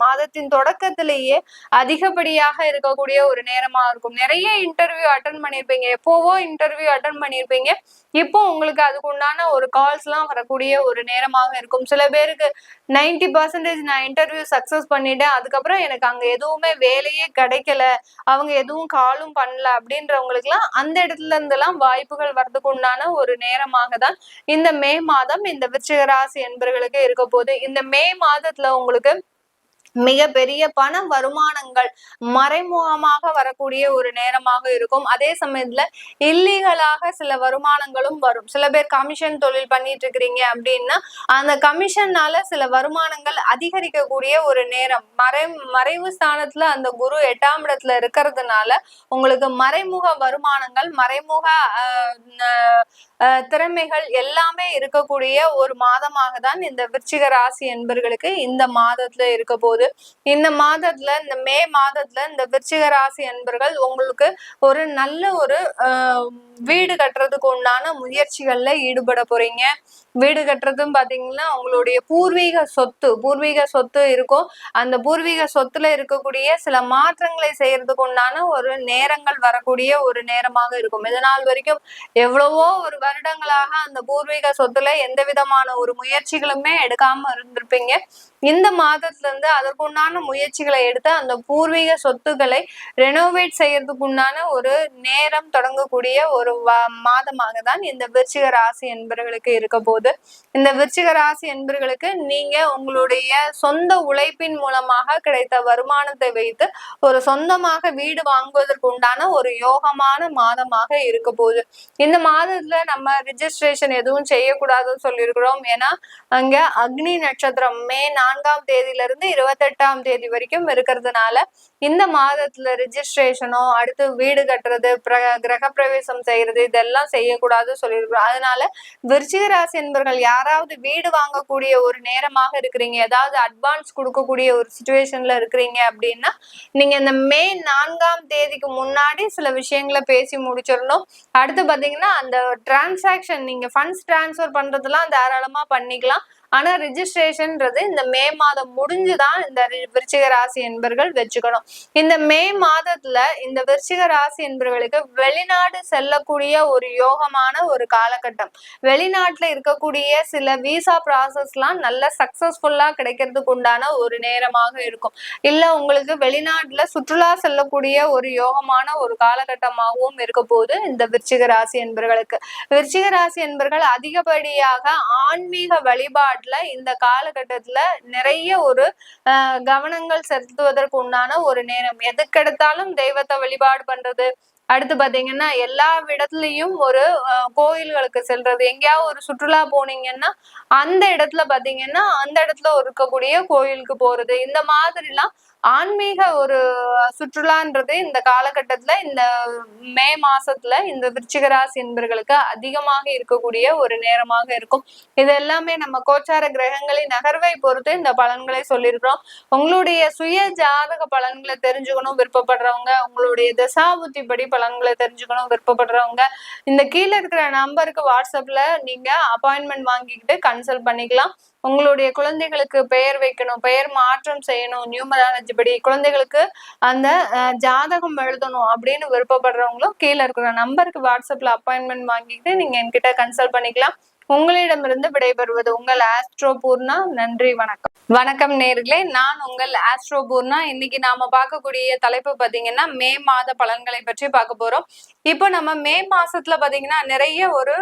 மாதத்தின் தொடக்கத்திலேயே அதிகப்படியாக இருக்கக்கூடிய ஒரு நேரமா இருக்கும். நிறைய இன்டர்வியூ அட்டன் பண்ணிருப்பீங்க, எப்போவோ இன்டர்வியூ அட்டன் பண்ணிருப்பீங்க, இப்போ உங்களுக்கு அதுக்கு உண்டான ஒரு கால்ஸ் எல்லாம் வரக்கூடிய ஒரு நேரமாக இருக்கும். சில பேருக்கு 90% நான் இன்டர்வியூ சக்சஸ் பண்ணிட்டேன், அதுக்கப்புறம் எனக்கு அங்க எதுவுமே வேலையே கிடைக்கல, அவங்க எதுவும் காலும் பண்ணல அப்படின்றவங்களுக்கு எல்லாம் அந்த இடத்துல இருந்தெல்லாம் வாய்ப்புகள் வரதுக்கு உண்டான ஒரு நேரமாக தான் இந்த மே மாதம் இந்த விருச்சிக ராசி என்பர்களுக்கு இருக்க போகுது. இந்த மே மாதத்துல உங்களுக்கு மிக பெரிய பண வருமானங்கள் மறைமுகமாக வரக்கூடிய ஒரு நேரமாக இருக்கும். அதே சமயத்துல இல்லீகலாக சில வருமானங்களும் வரும். சில பேர் கமிஷன் தொழில் பண்ணிட்டு இருக்கிறீங்க அப்படின்னா அந்த கமிஷன்னால சில வருமானங்கள் அதிகரிக்கக்கூடிய ஒரு நேரம். மறைவு ஸ்தானத்துல அந்த குரு 8ஆம் இடத்துல இருக்கிறதுனால உங்களுக்கு மறைமுக வருமானங்கள், மறைமுக திறமைகள் எல்லாமே இருக்கக்கூடிய ஒரு மாதமாக தான் இந்த விருச்சிக ராசி என்பர்களுக்கு இந்த மாதத்துல இருக்க போது. இந்த மாதத்துல இந்த மே மாதத்துல இந்த விருச்சிக ராசி என்பர்கள் உங்களுக்கு ஒரு நல்ல ஒரு வீடு கட்டுறதுக்கு உண்டான முயற்சிகள்ல ஈடுபட போறீங்க. வீடு கட்டுறதும் பாத்தீங்கன்னா உங்களுடைய பூர்வீக சொத்து இருக்கும். அந்த பூர்வீக சொத்துல இருக்கக்கூடிய சில மாற்றங்களை செய்யறதுக்கு உண்டான ஒரு நேரங்கள் வரக்கூடிய ஒரு நேரமாக இருக்கும். இதனால் வரைக்கும் எவ்வளவோ ஒரு வருடங்களாக அந்த பூர்வீக சொத்துல எந்த விதமான ஒரு முயற்சிகளுமே எடுக்காம இருந்திருப்பீங்க. இந்த மாதத்துல இருந்து அதற்குண்டான முயற்சிகளை எடுத்து அந்த பூர்வீக சொத்துக்களை ரெனோவேட் செய்யறதுக்கு உண்டான ஒரு நேரம் தொடங்கக்கூடிய ஒரு மாதமாக தான் இந்த விருச்சிக ராசி என்பர்களுக்கு இருக்க போது. இந்த விருச்சிக ராசி என்பர்களுக்கு நீங்க உங்களுடைய சொந்த உழைப்பின் மூலமாக கிடைத்த வருமானத்தை வைத்து ஒரு சொந்தமாக வீடு வாங்குவதற்கு உண்டான ஒரு யோகமான மாதமாக இருக்க போகுது. இந்த மாதத்துல நம்ம ரிஜிஸ்ட்ரேஷன் எதுவும் செய்யக்கூடாதுன்னு சொல்லியிருக்கிறோம். ஏன்னா அங்க அக்னி நட்சத்திரம் மே 4ஆம் தேதியிலிருந்து 28ஆம் தேதி வரைக்கும் இருக்கிறதுனால இந்த மாதத்துல ரிஜிஸ்ட்ரேஷனோ அடுத்து வீடு கட்டுறது கிரக பிரவேசம் செய்யறது இதெல்லாம் செய்யக்கூடாது சொல்லியிருக்கிறோம். அதனால விருச்சிக ராசி என்பர்கள் யாராவது வீடு வாங்கக்கூடிய ஒரு நேரமாக இருக்கிறீங்க, ஏதாவது அட்வான்ஸ் கொடுக்கக்கூடிய ஒரு சிச்சுவேஷன்ல இருக்கிறீங்க அப்படின்னா நீங்க இந்த மே 4ஆம் தேதிக்கு முன்னாடி சில விஷயங்களை பேசி முடிச்சிடணும். அடுத்து பாத்தீங்கன்னா அந்த டிரான்சாக்ஷன் நீங்க ஃபண்ட்ஸ் டிரான்ஸ்ஃபர் பண்றதெல்லாம் தாராளமா பண்ணிக்கலாம். ஆனா ரிஜிஸ்ட்ரேஷன்ன்றது இந்த மே மாதம் முடிஞ்சுதான் இந்த விருச்சிக ராசி என்பர்கள் வச்சுக்கணும். இந்த மே மாதத்துல இந்த விருச்சிக ராசி என்பவர்களுக்கு வெளிநாடு செல்லக்கூடிய ஒரு யோகமான ஒரு காலகட்டம். வெளிநாட்டுல இருக்கக்கூடிய சில விசா ப்ராசஸ் எல்லாம் நல்ல சக்சஸ்ஃபுல்லா கிடைக்கிறதுக்கு உண்டான ஒரு நேரமாக இருக்கும். இல்ல உங்களுக்கு வெளிநாட்டுல சுற்றுலா செல்லக்கூடிய ஒரு யோகமான ஒரு காலகட்டமாகவும் இருக்க போது இந்த விருச்சிக ராசி என்பர்களுக்கு. விருச்சிக ராசி என்பர்கள் அதிகப்படியாக ஆன்மீக வழிபாட்டுல இந்த காலகட்டத்துல நிறைய ஒரு கவனங்கள் செலுத்துவதற்கு உண்டான ஒரு நேரம். எதுக்கெடுத்தாலும் தெய்வத்தை வழிபாடு பண்றது, அடுத்து பாத்தீங்கன்னா எல்லா இடத்துலயும் ஒரு கோயில்களுக்கு செல்றது. எங்கேயாவது ஒரு சுற்றுலா போனீங்கன்னா அந்த இடத்துல பாத்தீங்கன்னா அந்த இடத்துல இருக்கக்கூடிய கோயிலுக்கு போறது, இந்த மாதிரி எல்லாம் ஆன்மீக ஒரு சுற்றுலான்றது இந்த காலகட்டத்துல இந்த மே மாசத்துல இந்த விருச்சிக ராசி என்பர்களுக்கு அதிகமாக இருக்கக்கூடிய ஒரு நேரமாக இருக்கும். இது எல்லாமே நம்ம கோச்சார கிரகங்களின் நகர்வை பொறுத்து இந்த பலன்களை சொல்லியிருக்கிறோம். உங்களுடைய சுய ஜாதக பலன்களை தெரிஞ்சுக்கணும் விருப்பப்படுறவங்க, உங்களுடைய தசாபுத்தி படி பலன்களை தெரிஞ்சுக்கணும் விருப்பப்படுறவங்க, இந்த கீழே இருக்கிற நம்பருக்கு வாட்ஸ்அப்ல நீங்க அப்பாயின்மெண்ட் வாங்கிக்கிட்டு கன்சல்ட் பண்ணிக்கலாம். உங்களுடைய குழந்தைகளுக்கு பெயர் வைக்கணும், பெயர் மாற்றம் செய்யணும், நியூமராலஜி படி குழந்தைகளுக்கு அந்த ஜாதகம் எழுதணும் அப்படின்னு விருப்பப்படுறவங்களும் கீழே இருக்கிற நம்பருக்கு வாட்ஸ்அப்ல அப்பாயின்மெண்ட் வாங்கிட்டு நீங்க என்கிட்ட கன்சல்ட் பண்ணிக்கலாம். உங்களிடமிருந்து விடைபெறுவது உங்கள் ஆஸ்ட்ரோ பூர்ணா. நன்றி, வணக்கம். வணக்கம் நேர்களே, நான் உங்கள் ஆஸ்ட்ரோ பூர்ணா. இன்னைக்கு நாம பார்க்கக்கூடிய தலைப்பு பாத்தீங்கன்னா மே மாத பலன்களை பற்றி பார்க்க போறோம். இப்போ நம்ம மே மாசத்துல பாத்தீங்கன்னா நிறைய ஒரு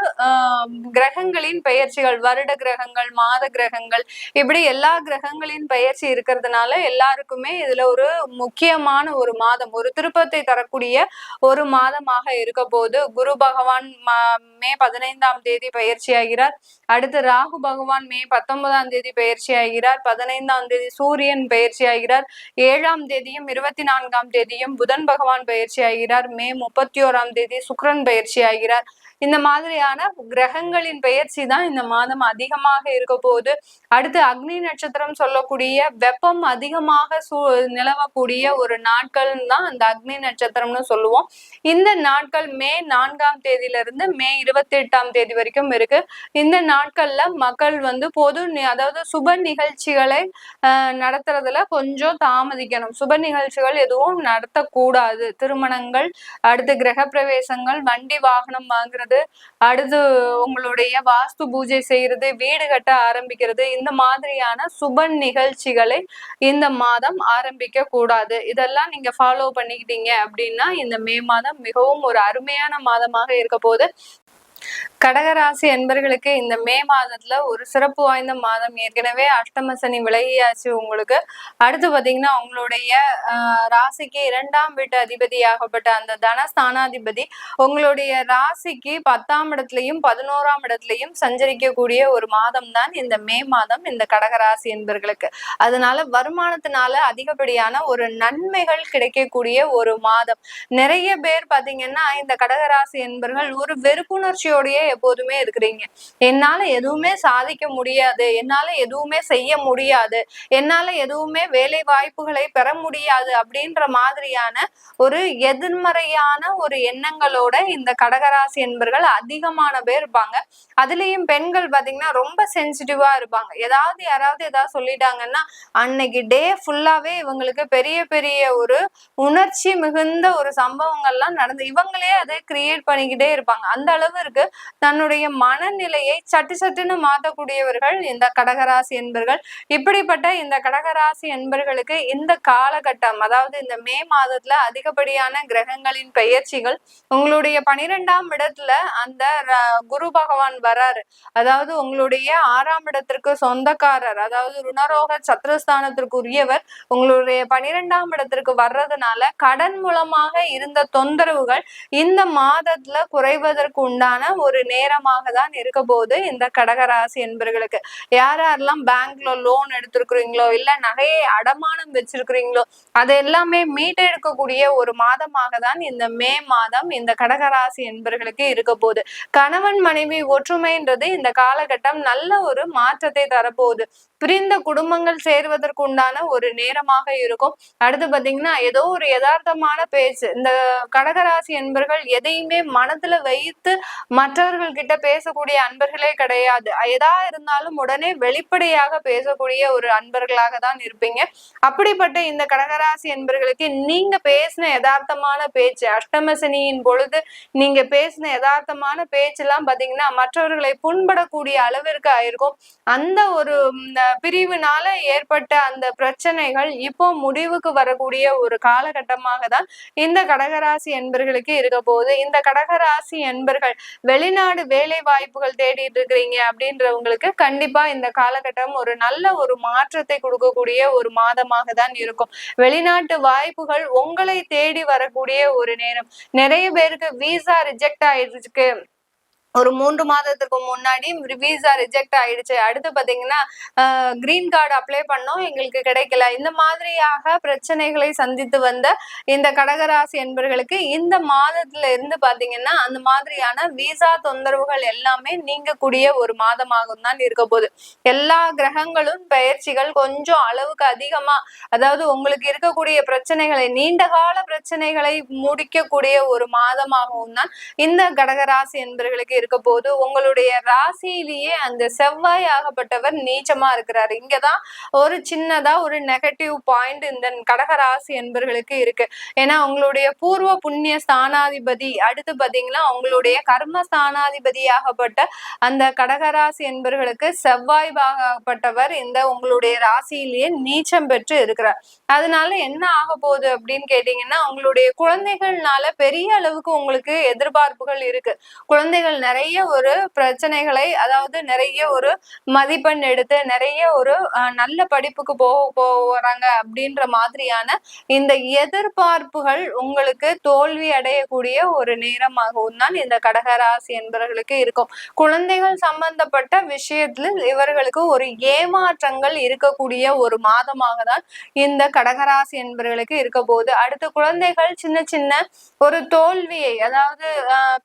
கிரகங்களின் பெயர்ச்சிகள், வருட கிரகங்கள், மாத கிரகங்கள், இப்படி எல்லா கிரகங்களின் பெயர்ச்சி இருக்கிறதுனால எல்லாருக்குமே இதுல ஒரு முக்கியமான ஒரு மாதம், ஒரு திருப்பத்தை தரக்கூடிய ஒரு மாதமாக இருக்க போது. குரு பகவான் மே 15ஆம் தேதி பயிற்சி ஆகிறார். அடுத்து ராகு பகவான் மே 19ஆம் தேதி பயிற்சி ஆகிறார். 15ஆம் தேதி சூரியன் பயிற்சி ஆகிறார். 7ஆம் தேதியும் 24ஆம் தேதியும் புதன் பகவான் பயிற்சி ஆகிறார். மே 31ஆம் தேதி சுக்கிரன் பயிற்சி ஆகிறார். இந்த மாதிரியான கிரகங்களின் பெயர்ச்சி தான் இந்த மாதம் அதிகமாக இருக்க போகுது. அடுத்து அக்னி நட்சத்திரம் சொல்லக்கூடிய வெப்பம் அதிகமாக நிலவக்கூடிய ஒரு நாட்கள் தான் அந்த அக்னி நட்சத்திரம்னு சொல்லுவோம். இந்த நாட்கள் மே 4ஆம் தேதியிலிருந்து மே 28ஆம் தேதி வரைக்கும் இருக்கு. இந்த நாட்கள்ல மக்கள் பொது அதாவது சுப நிகழ்ச்சிகளை நடத்துறதுல கொஞ்சம் தாமதிக்கணும். சுப நிகழ்ச்சிகள் எதுவும் நடத்தக்கூடாது. திருமணங்கள், அடுத்து கிரக பிரவேசங்கள், வண்டி வாகனம் வாங்குறது, அடுத்து உங்களுடைய வாஸ்து பூஜை செய்யறது, வீடு கட்ட ஆரம்பிக்கிறது, இந்த மாதிரியான சுப நிகழ்ச்சிகளை இந்த மாதம் ஆரம்பிக்க கூடாது. இதெல்லாம் நீங்க ஃபாலோ பண்ணிக்கிட்டீங்க அப்படின்னா இந்த மே மாதம் மிகவும் ஒரு அருமையான மாதமாக இருக்க போது. கடகராசி என்பர்களுக்கு இந்த மே மாதத்துல ஒரு சிறப்பு வாய்ந்த மாதம். ஏற்கனவே அஷ்டம சனி விலகியாச்சு உங்களுக்கு. அடுத்து பாத்தீங்கன்னா உங்களுடைய ராசிக்கு 2ஆம் வீட்டு அதிபதியாகப்பட்ட அந்த தனஸ்தானாதிபதி உங்களுடைய ராசிக்கு 10ஆம் இடத்துலயும் 11ஆம் இடத்துலயும் சஞ்சரிக்கக்கூடிய ஒரு மாதம் தான் இந்த மே மாதம் இந்த கடகராசி என்பர்களுக்கு. அதனால வருமானத்தினால அதிகப்படியான ஒரு நன்மைகள் கிடைக்கக்கூடிய ஒரு மாதம். நிறைய பேர் பாத்தீங்கன்னா இந்த கடகராசி என்பர்கள் ஒரு வெறுப்புணர்ச்சியோடயே எப்போதுமே இருக்கிறீங்க. என்னால எதுவுமே சாதிக்க முடியாது, என்னால எதுவுமே செய்ய முடியாது, என்னால எதுவுமே வேலை வாய்ப்புகளை பெற முடியாது அப்படின்ற மாதிரியான ஒரு எதிர்மறையான ஒரு எண்ணங்களோட இந்த கடகராசி என்பர்கள் அதிகமான பேர் இருப்பாங்க. அதுலயும் பெண்கள் பாத்தீங்கன்னா ரொம்ப சென்சிட்டிவா இருப்பாங்க. யாராவது ஏதாவது சொல்லிட்டாங்கன்னா அன்னைக்கு டே ஃபுல்லாவே இவங்களுக்கு பெரிய பெரிய ஒரு உணர்ச்சி மிகுந்த ஒரு சம்பவங்கள்லாம் நடந்து இவங்களே அதை கிரியேட் பண்ணிக்கிட்டே இருப்பாங்க. அந்த அளவிற்கு தன்னுடைய மனநிலையை சட்டுன்னு மாற்றக்கூடியவர்கள் இந்த கடகராசி என்பர்கள். இப்படிப்பட்ட இந்த கடகராசி என்பர்களுக்கு இந்த காலகட்டம், அதாவது இந்த மே மாதத்துல அதிகப்படியான கிரகங்களின் பெயர்ச்சிகள் உங்களுடைய 12ஆம் இடத்துல அந்த குரு பகவான் வராரு. அதாவது உங்களுடைய 6ஆம் இடத்திற்கு சொந்தக்காரர், அதாவது ருணரோக சத்ருஸ்தானத்திற்கு உரியவர் உங்களுடைய 12ஆம் இடத்திற்கு வர்றதுனால கடன் மூலமாக இருந்த தொந்தரவுகள் இந்த மாதத்துல குறைவதற்கு உண்டான ஒரு நேரமாக தான் இருக்க போது இந்த கடகராசி என்பர்களுக்கு. யாரெல்லாம் பேங்க்ல லோன் எடுத்திருக்கிறீங்களோ, இல்ல நகையை அடமானம் வச்சிருக்கிறீங்களோ, அது எல்லாமே மீட்டெடுக்கக்கூடிய ஒரு மாதமாக தான் இந்த மே மாதம் இந்த கடகராசி என்பர்களுக்கு இருக்க போகுது. கணவன் மனைவி ஒற்றுமைன்றது இந்த காலகட்டம் நல்ல ஒரு மாற்றத்தை தரப்போகுது. பிரிந்த குடும்பங்கள் சேர்வதற்கு உண்டான ஒரு நேரமாக இருக்கும். அடுத்து பாத்தீங்கன்னா ஏதோ ஒரு யதார்த்தமான பேச்சு. இந்த கடகராசி அன்பர்கள் எதையுமே மனதுல வைத்து மற்றவர்கள் கிட்ட பேசக்கூடிய அன்பர்களே கிடையாது. எதா இருந்தாலும் உடனே வெளிப்படையாக பேசக்கூடிய ஒரு அன்பர்களாக தான் இருப்பீங்க. அப்படிப்பட்ட இந்த கடகராசி அன்பர்களுக்கு நீங்க பேசின யதார்த்தமான பேச்சு, அஷ்டம சனியின் பொழுது நீங்க பேசின யதார்த்தமான பேச்சு எல்லாம் பாத்தீங்கன்னா மற்றவர்களை புண்படக்கூடிய அளவிற்கு ஆயிருக்கும். அந்த ஒரு பிரிவினால ஏற்பட்ட அந்த பிரச்சனைகள் இப்போ முடிவுக்கு வரக்கூடிய ஒரு காலகட்டமாக தான் இந்த கடகராசி என்பர்களுக்கு இருக்க போகுது. இந்த கடகராசி என்பர்கள் வெளிநாடு வேலை வாய்ப்புகள் தேடிட்டு இருக்கிறீங்க அப்படின்றவங்களுக்கு கண்டிப்பா இந்த காலகட்டம் ஒரு நல்ல ஒரு மாற்றத்தை கொடுக்கக்கூடிய ஒரு மாதமாக தான் இருக்கும். வெளிநாட்டு வாய்ப்புகள் உங்களை தேடி வரக்கூடிய ஒரு நேரம். நிறைய பேருக்கு வீசா ரிஜெக்ட் ஆயிடுச்சு, ஒரு 3 மாதத்துக்கு முன்னாடி விசா ரிஜெக்ட் ஆயிடுச்சு, அடுத்து பாத்தீங்கன்னா கிரீன் கார்டு அப்ளை பண்ணோம், எங்களுக்கு கிடைக்கல. இந்த மாதிரியாக பிரச்சனைகளை சந்தித்து வந்த இந்த கடகராசி என்பர்களுக்கு இந்த மாதத்துல இருந்து பாத்தீங்கன்னா அந்த மாதிரியான விசா தொந்தரவுகள் எல்லாமே நீங்கக்கூடிய ஒரு மாதமாகவும் தான் இருக்க போகுது. எல்லா கிரகங்களும் பயிற்சிகள் கொஞ்சம் அளவுக்கு அதிகமா, அதாவது உங்களுக்கு இருக்கக்கூடிய பிரச்சனைகளை, நீண்ட கால பிரச்சனைகளை முடிக்கக்கூடிய ஒரு மாதமாகவும் தான் இந்த கடகராசி என்பர்களுக்கு இருக்க போது. உங்களுடைய ராசியிலேயே அந்த செவ்வாய் ஆகப்பட்டவர் நீச்சமா இருக்கிறாரு. இங்கதான் ஒரு சின்னதா ஒரு நெகட்டிவ் பாயிண்ட் இந்த கடகராசி என்பர்களுக்கு இருக்கு. ஏன்னா உங்களுடைய பூர்வ புண்ணிய ஸ்தானாதிபதி, அடுத்து பாத்தீங்கன்னா உங்களுடைய கர்ம ஸ்தானாதிபதியாகப்பட்ட அந்த கடகராசி என்பர்களுக்கு செவ்வாய் ஆகப்பட்டவர் இந்த உங்களுடைய ராசியிலேயே நீச்சம் பெற்று இருக்கிறார். அதனால என்ன ஆக போகுது அப்படின்னு கேட்டீங்கன்னா, உங்களுடைய குழந்தைகள்னால பெரிய அளவுக்கு உங்களுக்கு எதிர்பார்ப்புகள் இருக்கு. குழந்தைகள் நிறைய ஒரு பிரச்சனைகளை, அதாவது நிறைய ஒரு மதிப்பெண் எடுத்து நிறைய ஒரு நல்ல படிப்புக்கு போறாங்க அப்படின்ற மாதிரியான இந்த எதிர்பார்ப்புகள் உங்களுக்கு தோல்வி அடையக்கூடிய ஒரு நேரமாகவும் தான் இந்த கடகராசி என்பவர்களுக்கு இருக்கும். குழந்தைகள் சம்பந்தப்பட்ட விஷயத்துல இவர்களுக்கு ஒரு ஏமாற்றங்கள் இருக்கக்கூடிய ஒரு மாதமாக தான் இந்த கடகராசி என்பவர்களுக்கு இருக்க போகுது. அடுத்து குழந்தைகள் சின்ன சின்ன ஒரு தோல்வியை, அதாவது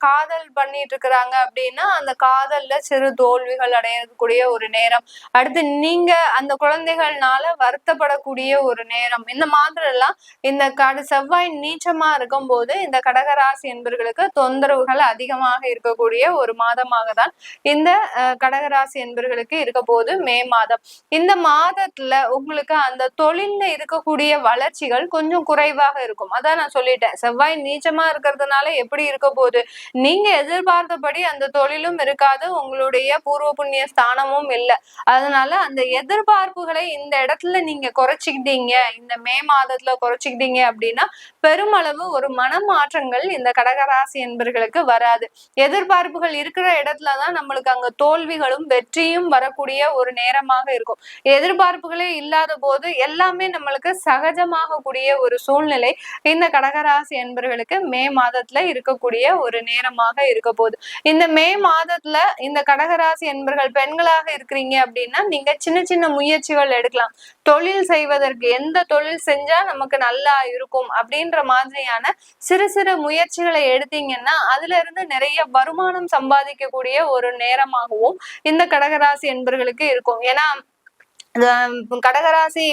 காதல் பண்ணிட்டு இருக்கிறாங்க அப்படின்னா அந்த காதல்ல சிறு தோல்விகள் அடையக்கூடிய ஒரு நேரம். அடுத்து நீங்க அந்த குழந்தைகள்னால வருத்தப்படக்கூடிய ஒரு நேரம். இந்த மாதிரி எல்லாம் இந்த செவ்வாய் நீச்சமா இருக்கும் போது இந்த கடகராசி என்பவர்களுக்கு தொந்தரவுகள் அதிகமாக இருக்கக்கூடிய ஒரு மாதமாக தான் இந்த கடகராசி என்பவர்களுக்கு இருக்க போது மே மாதம். இந்த மாதத்துல உங்களுக்கு அந்த தொழில்ல இருக்கக்கூடிய வளர்ச்சிகள் கொஞ்சம் குறைவாக இருக்கும். அதான் நான் சொல்லிட்டேன், செவ்வாய் நீச்சமா இருக்கிறதுனால எப்படி இருக்க போகுது, நீங்க எதிர்பார்த்தபடி அந்த தொழிலும் இருக்காது, உங்களுடைய பூர்வ புண்ணிய ஸ்தானமும் இல்லை. அதனால அந்த எதிர்பார்ப்புகளை இந்த இடத்துல நீங்க குறைச்சிக்கிட்டீங்க, இந்த மே மாதத்துல குறைச்சிக்கிட்டீங்க அப்படின்னா பெருமளவு ஒரு மனமாற்றங்கள் இந்த கடகராசி என்பர்களுக்கு வராது. எதிர்பார்ப்புகள் இருக்கிற இடத்துலதான் நம்மளுக்கு அங்க தோல்விகளும் வெற்றியும் வரக்கூடிய ஒரு நேரமாக இருக்கும். எதிர்பார்ப்புகளே இல்லாத போது எல்லாமே நம்மளுக்கு சகஜமாக கூடிய ஒரு சூழ்நிலை இந்த கடகராசி என்பர்களுக்கு மே மாதத்துல இருக்கக்கூடிய ஒரு நேரமாக இருக்க போகுது. இந்த மே மாதத்துல இந்த கடகராசி என்பர்கள் பெண்களாக இருக்கிறீங்க அப்படின்னா நீங்க சின்ன சின்ன முயற்சிகள் எடுக்கலாம். தொழில் செய்வதற்கு எந்த தொழில் செஞ்சா நமக்கு நல்லா இருக்கும் அப்படின்ற மாதிரியான சிறு சிறு முயற்சிகளை எடுத்தீங்கன்னா அதுல இருந்து நிறைய வருமானம் சம்பாதிக்கக்கூடிய ஒரு நேரமாகவும் இந்த கடகராசி என்பர்களுக்கு இருக்கும். ஏன்னா கடகராசி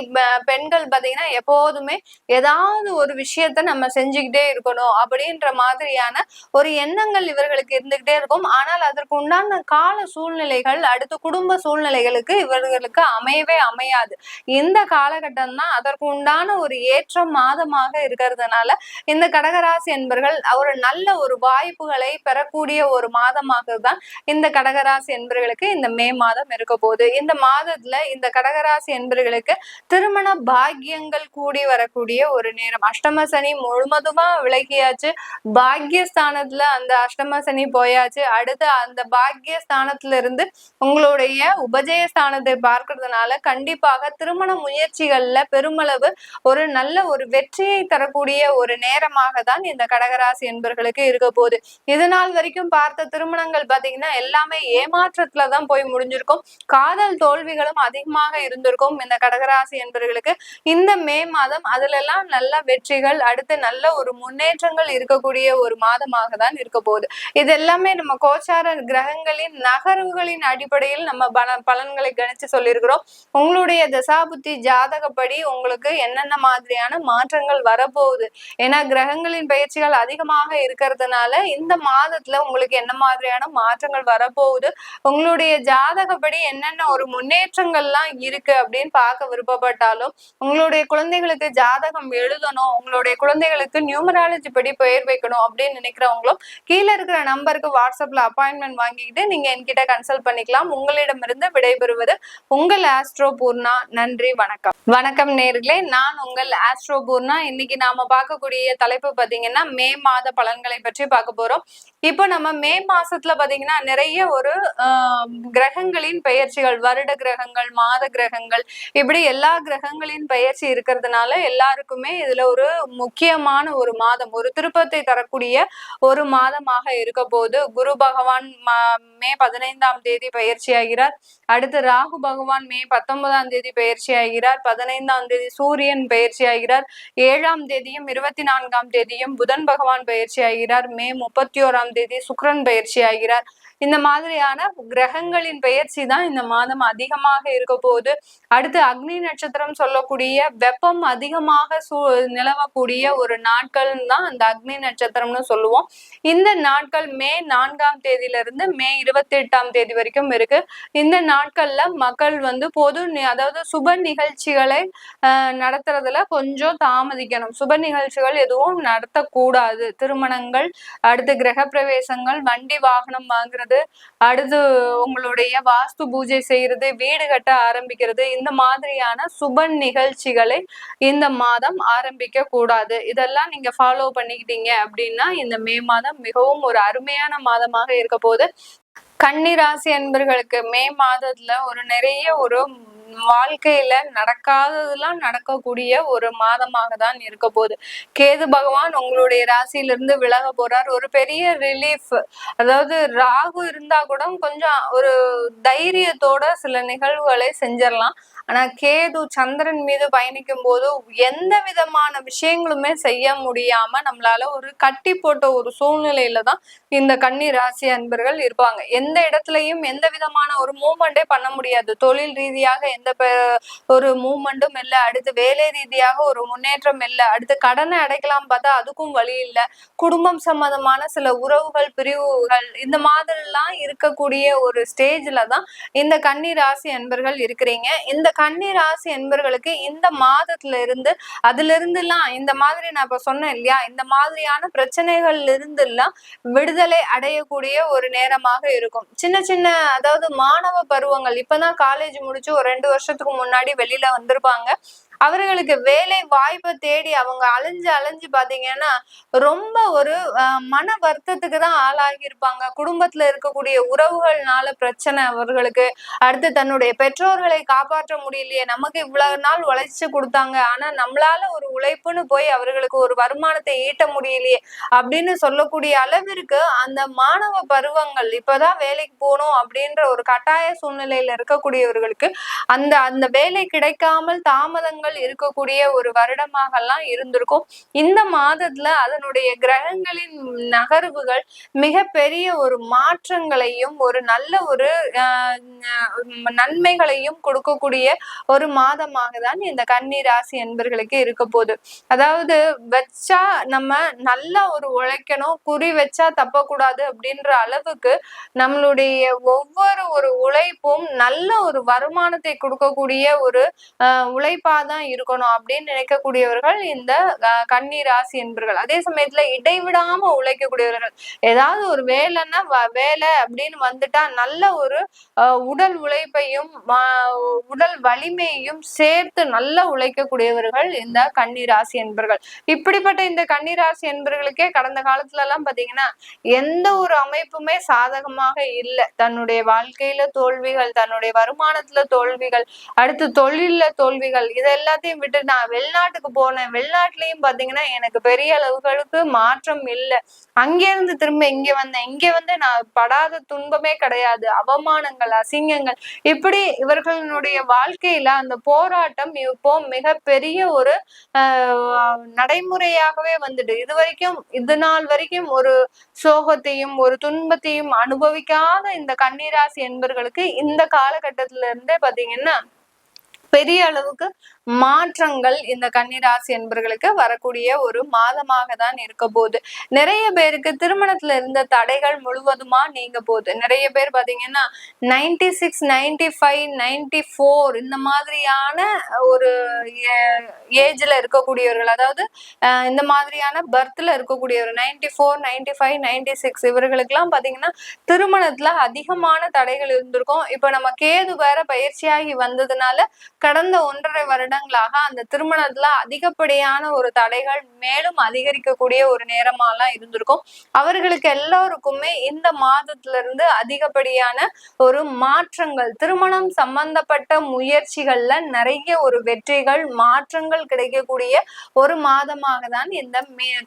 பெண்கள் பாத்தீங்கன்னா எப்போதுமே ஏதாவது ஒரு விஷயத்த நம்ம செஞ்சுக்கிட்டே இருக்கணும் அப்படின்ற மாதிரியான ஒரு எண்ணங்கள் இவர்களுக்கு இருந்துகிட்டே இருக்கும். ஆனால் அதற்கு உண்டான கால சூழ்நிலைகள், அடுத்து குடும்ப சூழ்நிலைகளுக்கு இவர்களுக்கு அமையவே அமையாது. இந்த காலகட்டம் தான் அதற்கு உண்டான ஒரு ஏற்ற மாதமாக இருக்கிறதுனால இந்த கடகராசி என்பர்கள் ஒரு நல்ல ஒரு வாய்ப்புகளை பெறக்கூடிய ஒரு மாதமாக தான் இந்த கடகராசி என்பர்களுக்கு இந்த மே மாதம் இருக்க போகுது. இந்த மாதத்துல இந்த கடகராசி என்பர்களுக்கு திருமண பாக்கியங்கள் கூடி வரக்கூடிய ஒரு நேரம். அஷ்டம சனி முழுவதுமா விலகியாச்சு, பாக்கியஸ்தானத்துல அந்த அஷ்டம சனி போயாச்சு. அடுத்து அந்த பாக்கியஸ்தானத்துல இருந்து உங்களுடைய உபஜயஸ்தானத்தை பார்க்கறதுனால கண்டிப்பாக திருமண முயற்சிகள்ல பெருமளவு ஒரு நல்ல ஒரு வெற்றியை தரக்கூடிய ஒரு நேரமாக தான் இந்த கடகராசி என்பர்களுக்கு இருக்க போகுது. இது நாள் வரைக்கும் பார்த்த திருமணங்கள் பாத்தீங்கன்னா எல்லாமே ஏமாற்றத்துலதான் போய் முடிஞ்சிருக்கும். காதல் தோல்விகளும் அதிகமாக இருந்திருக்கும் இந்த கடகராசி என்பவர்களுக்கு. இந்த மே மாதம் அதுல எல்லாம் நல்ல வெற்றிகள், அடுத்து நல்ல ஒரு முன்னேற்றங்கள் இருக்கக்கூடிய ஒரு மாதமாக தான் இருக்க போகுது. இது எல்லாமே நம்ம கோச்சார கிரகங்களின் நகர்வுகளின் அடிப்படையில் நம்ம பலன்களை கணிச்சு சொல்லியிருக்கிறோம். உங்களுடைய தசாபுத்தி ஜாதகப்படி உங்களுக்கு என்னென்ன மாதிரியான மாற்றங்கள் வரப்போகுது, ஏன்னா கிரகங்களின் பயிற்சிகள் அதிகமாக இருக்கிறதுனால இந்த மாதத்துல உங்களுக்கு என்ன மாதிரியான மாற்றங்கள் வரப்போகுது, உங்களுடைய ஜாதகப்படி என்னென்ன ஒரு முன்னேற்றங்கள்லாம் இருக்கு அப்படின்னு பார்க்க விருப்பப்பட்டாலும், உங்களுடைய குழந்தைகளுக்கு ஜாதகம் எழுதணும், உங்களுடைய குழந்தைகளுக்கு நியூமராலஜி படி பெயர் வைக்கணும் அப்படின்னு நினைக்கிறவங்களும் கீழே இருக்கிற நம்பருக்கு வாட்ஸ்அப்ல அப்பாயின்மெண்ட் வாங்கிக்கிட்டு நீங்க என்கிட்ட கன்சல்ட் பண்ணிக்கலாம். உங்களிடமிருந்து விடைபெறுவது உங்கள் ஆஸ்ட்ரோ பூர்ணா. நன்றி, வணக்கம். வணக்கம் நேர்களே, நான் உங்கள் ஆஸ்ட்ரோ பூர்ணா. இன்னைக்கு நாம பார்க்கக்கூடிய தலைப்பு பாத்தீங்கன்னா மே மாத பலன்களை பற்றி பார்க்க போறோம். இப்போ நம்ம மே மாசத்துல பாத்தீங்கன்னா நிறைய ஒரு கிரகங்களின் பெயர்ச்சிகள், வருட கிரகங்கள், மாத கிரகங்கள், இப்படி எல்லா கிரகங்களின் பெயர்ச்சி இருக்கிறதுனால எல்லாருக்குமே இதுல ஒரு முக்கியமான ஒரு மாதம், ஒரு திருப்பத்தை தரக்கூடிய ஒரு மாதமாக இருக்க போது. குரு பகவான் மே 15ஆம் தேதி பயிற்சி ஆகிறார். அடுத்து ராகு பகவான் மே 19ஆம் தேதி பயிற்சி ஆகிறார். 15ஆம் தேதி சூரியன் பயிற்சி ஆகிறார். 7ஆம் தேதியும் 24ஆம் தேதியும் புதன் பகவான் பயிற்சி ஆகிறார். மே 31ஆம் தேதி சுக்கிரன் பயிற்சி ஆகிறார். இந்த மாதிரியான கிரகங்களின் பெயர்ச்சி தான் இந்த மாதம் அதிகமாக இருக்க போகுது. அடுத்து அக்னி நட்சத்திரம் சொல்லக்கூடிய வெப்பம் அதிகமாக நிலவக்கூடிய ஒரு நாட்கள் தான் அந்த அக்னி நட்சத்திரம்னு சொல்லுவோம். இந்த நாட்கள் மே 4ஆம் தேதியிலிருந்து மே 28ஆம் தேதி வரைக்கும் இருக்கு. இந்த நாட்கள்ல மக்கள் பொது அதாவது சுப நிகழ்ச்சிகளை நடத்துறதுல கொஞ்சம் தாமதிக்கணும். சுப நிகழ்ச்சிகள் எதுவும் நடத்தக்கூடாது. திருமணங்கள், அடுத்து கிரக பிரவேசங்கள், வண்டி வாகனம் வாங்குறது, அடுத்து உங்களுடைய வாஸ்து பூஜை செய்யறது, வீடு கட்ட ஆரம்பிக்கிறது, இந்த மாதிரியான சுப நிகழ்ச்சிகளை இந்த மாதம் ஆரம்பிக்க கூடாது. இதெல்லாம் நீங்க ஃபாலோ பண்ணிக்கிட்டீங்க அப்படின்னா இந்த மே மாதம் மிகவும் ஒரு அருமையான மாதமாக இருக்க போகுது. கன்னி ராசி அன்பர்களுக்கு மே மாதத்துல ஒரு நிறைய ஒரு வாழ்க்கையில நடக்காததெல்லாம் நடக்கக்கூடிய ஒரு மாதமாக தான் இருக்க போகுது. கேது பகவான் உங்களுடைய ராசியிலிருந்து விலக போறார். ஒரு பெரிய ரிலீஃப், அதாவது ராகு இருந்தா கூட கொஞ்சம் ஒரு தைரியத்தோட சில நிகழ்வுகளை செஞ்சிடலாம். ஆனா கேது சந்திரன் மீது பயணிக்கும் போது எந்த விதமான விஷயங்களுமே செய்ய முடியாம நம்மளால ஒரு கட்டி போட்ட ஒரு சூழ்நிலையில தான் இந்த கன்னி ராசி அன்பர்கள் இருப்பாங்க. எந்த இடத்துலயும் எந்த விதமான ஒரு மூவ்மெண்டே பண்ண முடியாது. தொழில் ரீதியாக எந்த ஒரு மூவ்மெண்ட்டும் இல்லை. அடுத்து வேலை ரீதியாக ஒரு முன்னேற்றம் இல்லை. அடுத்து கடனை அடைக்கலாம் பார்த்தா அதுக்கும் வழி இல்லை. குடும்பம் சம்பந்தமான சில உறவுகள், பிரிவுகள், இந்த மாதிரி எல்லாம் இருக்கக்கூடிய ஒரு ஸ்டேஜ்ல தான் இந்த கன்னி ராசி அன்பர்கள் இருக்கிறீங்க. இந்த கன்னி ராசி அன்பர்களுக்கு இந்த மாதத்துல இருந்து எல்லாம் இந்த மாதிரி நான் இப்ப சொன்னேன் இல்லையா, இந்த மாதிரியான பிரச்சனைகள்ல இருந்து எல்லாம் விடுதலை அடையக்கூடிய ஒரு நேரமாக இருக்கும். சின்ன சின்ன அதாவது மாணவ பருவங்கள், இப்பதான் காலேஜ் முடிச்சு ஒரு 2 வருஷத்துக்கு முன்னாடி வெளியில வந்திருப்பாங்க. அவர்களுக்கு வேலை வாய்ப்பை தேடி அவங்க அலைஞ்சு பாத்தீங்கன்னா ரொம்ப ஒரு மன வருத்தத்துக்கு தான் ஆளாகி இருப்பாங்க. குடும்பத்துல இருக்கக்கூடிய உறவுகள்னால பிரச்சனை அவர்களுக்கு. அடுத்து தன்னுடைய பெற்றோர்களை காப்பாற்ற முடியலையே, நமக்கு இவ்வளவு நாள் உழைச்சு கொடுத்தாங்க, ஆனா நம்மளால ஒரு உழைப்புன்னு போய் அவர்களுக்கு ஒரு வருமானத்தை ஈட்ட முடியலையே அப்படின்னு சொல்லக்கூடிய அளவிற்கு அந்த மாணவ பருவங்கள், இப்பதான் வேலைக்கு போகணும் அப்படின்ற ஒரு கட்டாய சூழ்நிலையில இருக்கக்கூடியவர்களுக்கு அந்த அந்த வேலை கிடைக்காமல் தாமதங்கள் இருக்கக்கூடிய ஒரு வருடமாகலாம் இருந்திருக்கும். இந்த மாதத்துல அதனுடைய கிரகங்களின் நகர்வுகள் மிக பெரிய ஒரு மாற்றங்களையும் ஒரு நல்ல ஒரு நன்மைகளையும் கொடுக்கக்கூடிய ஒரு மாதமாக தான் இந்த கன்னி ராசி என்பர்களுக்கு இருக்க போகுது. அதாவது வச்சா நம்ம நல்லா ஒரு உழைக்கணும், குறி வச்சா தப்பக்கூடாது அப்படின்ற அளவுக்கு நம்மளுடைய ஒவ்வொரு ஒரு உழைப்பும் நல்ல ஒரு வருமானத்தை கொடுக்கக்கூடிய ஒரு உழைப்பாதான் இருக்கணும் அப்படின்னு நினைக்கக்கூடியவர்கள் இந்த கன்னி ராசி என்பர்கள். அதே சமயத்துல இடைவிடாம உழைக்கக்கூடியவர்கள். ஏதாவது ஒரு வேலைன்னா வேலை அப்படின்னு வந்துட்டா நல்ல ஒரு உடல் உழைப்பையும் உடல் வலிமையையும் சேர்த்து நல்லா உழைக்கக்கூடியவர்கள் இந்த கன்னி ராசி என்பர்கள். இப்படிப்பட்ட இந்த கன்னி ராசி என்பர்களுக்கே கடந்த காலத்துல எல்லாம் பாத்தீங்கன்னா எந்த ஒரு அமைப்புமே சாதகமாக இல்லை. தன்னுடைய வாழ்க்கையில தோல்விகள், தன்னுடைய வருமானத்துல தோல்விகள், அடுத்து தொழில்ல தோல்விகள், இதெல்லாம் எல்லாத்தையும் விட்டு நான் வெளிநாட்டுக்கு போனேன். வெளிநாட்டுலயும் பாத்தீங்கன்னா எனக்கு பெரிய அளவுகளுக்கு மாற்றம் இல்லை. அங்கிருந்து திரும்ப இங்க வந்தேன். இங்க வந்து நான் படாத துன்பமே கிடையாது. அவமானங்கள், அசிங்கங்கள், இப்படி இவர்களுடைய வாழ்க்கையில அந்த போராட்டம் இப்போ மிகப்பெரிய ஒரு நடைமுறையாகவே வந்துட்டு இது நாள் வரைக்கும் ஒரு சோகத்தையும் ஒரு துன்பத்தையும் அனுபவிக்காத இந்த கன்னிராசி என்பவர்களுக்கு இந்த காலகட்டத்தில இருந்தே பாத்தீங்கன்னா பெரிய அளவுக்கு மாற்றங்கள் இந்த கன்னிராசி என்பவர்களுக்கு வரக்கூடிய ஒரு மாதமாக தான் இருக்க போகுது. நிறைய பேருக்கு திருமணத்துல இருந்த தடைகள் முழுவதுமா நீங்க போகுது. நிறைய பேர் பாத்தீங்கன்னா 96, 95, 94 இந்த மாதிரியான ஒரு ஏஜ்ல இருக்கக்கூடியவர்கள், அதாவது இந்த மாதிரியான பர்த்ல இருக்கக்கூடியவர் 94, 95, 96 இவர்களுக்கு எல்லாம் பாத்தீங்கன்னா திருமணத்துல அதிகமான தடைகள் இருந்திருக்கும். இப்ப நம்ம கேது வேற பயிற்சியாகி வந்ததுனால கடந்த 1.5 வருடங்களாக அந்த திருமணத்துல அதிகப்படியான ஒரு தடைகள் மேலும் அதிகரிக்கக்கூடிய ஒரு நேரமாலாம் இருந்திருக்கும். அவர்களுக்கு எல்லாருக்குமே இந்த மாதத்துல இருந்து அதிகப்படியான ஒரு மாற்றங்கள், திருமணம் சம்பந்தப்பட்ட முயற்சிகள்ல நிறைய ஒரு வெற்றிகள், மாற்றங்கள் கிடைக்கக்கூடிய ஒரு மாதமாக தான் இந்த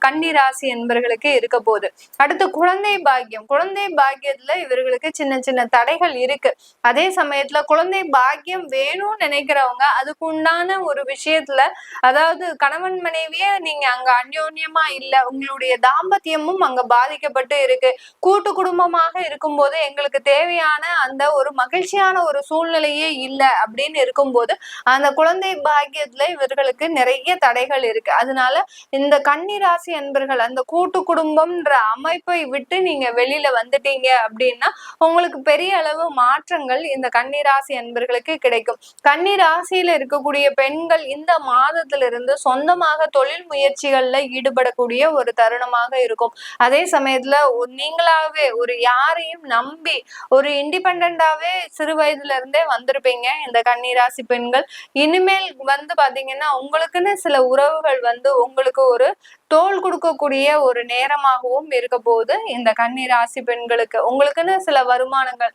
கன்னிராசி என்பவர்களுக்கு இருக்க போகுது. அடுத்து குழந்தை பாக்கியம். குழந்தை பாக்கியத்துல இவர்களுக்கு சின்ன சின்ன தடைகள் இருக்கு. அதே சமயத்துல குழந்தை பாக்கியம் வேணும்னு நினைக்கிறவங்க அதுக்கு உண்டான ஒரு விஷயத்துல, அதாவது கணவன் மனைவியே நீங்க அங்க அந்யோன்யமா இல்ல, உங்களுடைய தாம்பத்தியமும் அங்க பாதிக்கப்பட்டு இருக்கு, கூட்டு குடும்பமாக இருக்கும்போது எங்களுக்கு தேவையான அந்த ஒரு மகிழ்ச்சியான ஒரு சூழ்நிலையே இல்ல அப்படின்னு இருக்கும்போது அந்த குழந்தை பாக்கியத்துல இவர்களுக்கு நிறைய தடைகள் இருக்கு. அதனால இந்த கன்னிராசி என்பர்கள் அந்த கூட்டு குடும்பம்ன்ற அமைப்பை விட்டு நீங்க வெளியில வந்துட்டீங்க அப்படின்னா உங்களுக்கு பெரிய அளவு மாற்றங்கள் இந்த கன்னிராசி என்பர்களுக்கு கிடைக்கும். கன்னிராசியில இருக்கக்கூடிய பெண்கள் இந்த மாதத்திலிருந்து சொந்தமாக தொழில் முயற்சிகள்ல ஈடுபடக்கூடிய ஒரு தருணமாக இருக்கும். அதே சமயத்துல நீங்களாவே ஒரு யாரையும் நம்பி ஒரு இண்டிபெண்டாவே சிறு வயதுல இருந்தே வந்திருப்பீங்க இந்த கன்னிராசி பெண்கள். இனிமேல் வந்து பாத்தீங்கன்னா உங்களுக்குன்னு சில உறவுகள் வந்து உங்களுக்கு ஒரு தோல் கொடுக்கக்கூடிய ஒரு நேரமாகவும் இருக்க போது இந்த கன்னிராசி பெண்களுக்கு. உங்களுக்குன்னு சில வருமானங்கள்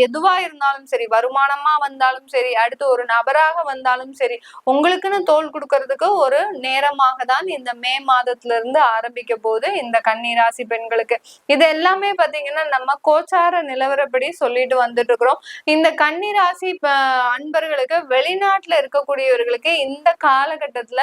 எதுவா இருந்தாலும் சரி, வருமானமா வந்தாலும் சரி, அடுத்து ஒரு நபராக வந்தாலும் சரி, உங்களுக்குன்னு தோல் கொடுக்கறதுக்கு ஒரு நேரமாக தான் இந்த மே மாதத்துல இருந்து ஆரம்பிக்க போது இந்த கன்னிராசி பெண்களுக்கு. இது எல்லாமே பாத்தீங்கன்னா நம்ம கோச்சார நிலவரப்படி சொல்லிட்டு வந்துட்டு இருக்கிறோம். இந்த கன்னிராசி அன்பர்களுக்கு வெளிநாட்டுல இருக்கக்கூடியவர்களுக்கு இந்த காலகட்டத்துல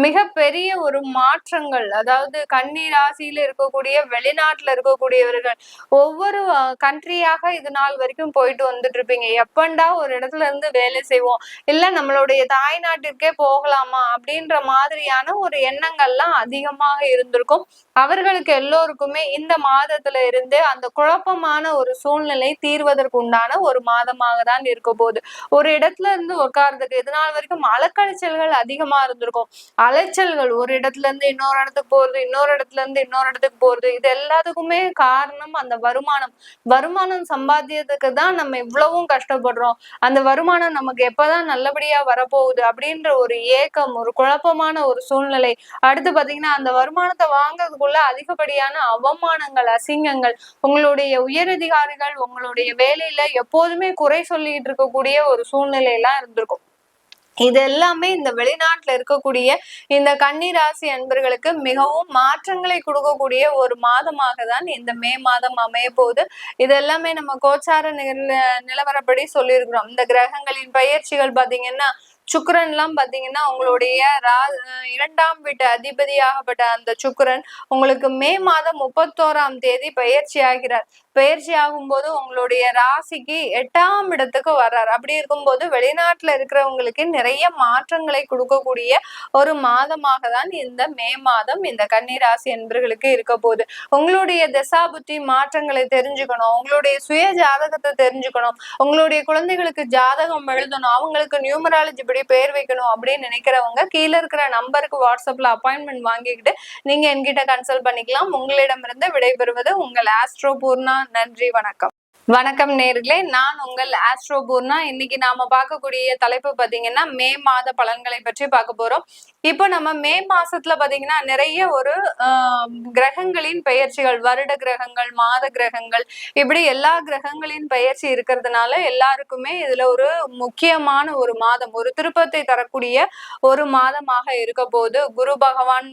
மிகப்பெரிய ஒரு மாற்றங்கள், அதாவது கன்னிராசியில இருக்கக்கூடிய வெளிநாட்டுல இருக்கக்கூடியவர்கள் ஒவ்வொரு கண்ட்ரியாக இது நாள் வரைக்கும் போயிட்டு வந்துட்டு இருப்பீங்க. எப்பண்டா ஒரு இடத்துல இருந்து வேலை செய்வோம், இல்ல நம்மளுடைய தாய் நாட்டிற்கே போகலாமா அப்படின்ற மாதிரியான ஒரு எண்ணங்கள்லாம் அதிகமாக இருந்திருக்கும். அவர்களுக்கு எல்லோருக்குமே இந்த மாதத்துல இருந்து அந்த குழப்பமான ஒரு சூழ்நிலை தீர்வதற்கு உண்டான ஒரு மாதமாக தான் இருக்க போகுது. ஒரு இடத்துல இருந்து உட்கார்றதுக்கு இது நாள் வரைக்கும் அலக்கழிச்சல்கள் அதிகமா இருந்திருக்கும். அலைச்சல்கள், ஒரு இடத்துல இருந்து இன்னொரு இடத்துக்கு போறது, இன்னொரு இடத்துல இருந்து இன்னொரு இடத்துக்கு போறது, இது எல்லாத்துக்குமே காரணம் அந்த வருமானம் சம்பாத்தியத்துக்கு தான் நம்ம இவ்வளவும் கஷ்டப்படுறோம். அந்த வருமானம் நமக்கு எப்பதான் நல்லபடியா வரப்போகுது அப்படின்ற ஒரு ஏக்கம், ஒரு குழப்பமான ஒரு சூழ்நிலை. அடுத்து பாத்தீங்கன்னா அந்த வருமானத்தை வாங்குறதுக்குள்ள அதிகப்படியான அவமானங்கள், அசிங்கங்கள், உங்களுடைய உயரதிகாரிகள் உங்களுடைய வேலையில எப்போதுமே குறை சொல்லிட்டு இருக்கக்கூடிய ஒரு சூழ்நிலை எல்லாம் இருந்திருக்கும். இது எல்லாமே இந்த வெளிநாட்டுல இருக்கக்கூடிய இந்த கன்னிராசி அன்பர்களுக்கு மிகவும் மாற்றங்களை கொடுக்கக்கூடிய ஒரு மாதமாக தான் இந்த மே மாதம் அமைய போகுது. இது எல்லாமே நம்ம கோச்சார நிலவரப்படி சொல்லியிருக்கிறோம். இந்த கிரகங்களின் பயிற்சிகள் பாத்தீங்கன்னா சுக்கிரன் எல்லாம் பாத்தீங்கன்னா உங்களுடைய 2ஆம் வீட்டு அதிபதியாகப்பட்ட அந்த சுக்கிரன் உங்களுக்கு மே மாதம் 31ஆம் தேதி பயிற்சி ஆகிறார். பயிற்சி ஆகும்போது உங்களுடைய ராசிக்கு 8ஆம் இடத்துக்கு வர்றார். அப்படி இருக்கும்போது வெளிநாட்டுல இருக்கிறவங்களுக்கு நிறைய மாற்றங்களை கொடுக்கக்கூடிய ஒரு மாதமாக தான் இந்த மே மாதம் இந்த கன்னிராசி என்பர்களுக்கு இருக்க போகுது. உங்களுடைய தசாபுத்தி மாற்றங்களை தெரிஞ்சுக்கணும், உங்களுடைய சுய ஜாதகத்தை தெரிஞ்சுக்கணும், உங்களுடைய குழந்தைகளுக்கு ஜாதகம் எழுதணும், அவங்களுக்கு நியூமராலஜி படி பேர் வைக்கணும் அப்படின்னு நினைக்கிறவங்க கீழே இருக்கிற நம்பருக்கு வாட்ஸ்அப்ல அப்பாயின்மெண்ட் வாங்கிக்கிட்டு நீங்க என்கிட்ட கன்சல்ட் பண்ணிக்கலாம். உங்களிடமிருந்து விடைபெறுவது உங்கள் ஆஸ்ட்ரோ பூர்ணா. நன்றி, வணக்கம். வணக்கம் நேர்களே, நான் உங்கள் ஆஸ்ட்ரோ பூர்ணா. இன்னைக்கு நாம பார்க்கக்கூடிய தலைப்பு பாத்தீங்கன்னா மே மாத பலன்களை பற்றி பார்க்க போறோம். இப்போ நம்ம மே மாசத்துல பாத்தீங்கன்னா நிறைய ஒரு கிரகங்களின் பெயர்ச்சிகள், வருட கிரகங்கள், மாத கிரகங்கள், இப்படி எல்லா கிரகங்களின் பெயர்ச்சி இருக்கிறதுனால எல்லாருக்குமே இதுல ஒரு முக்கியமான ஒரு மாதம், ஒரு திருப்பத்தை தரக்கூடிய ஒரு மாதமாக இருக்க போது. குரு பகவான்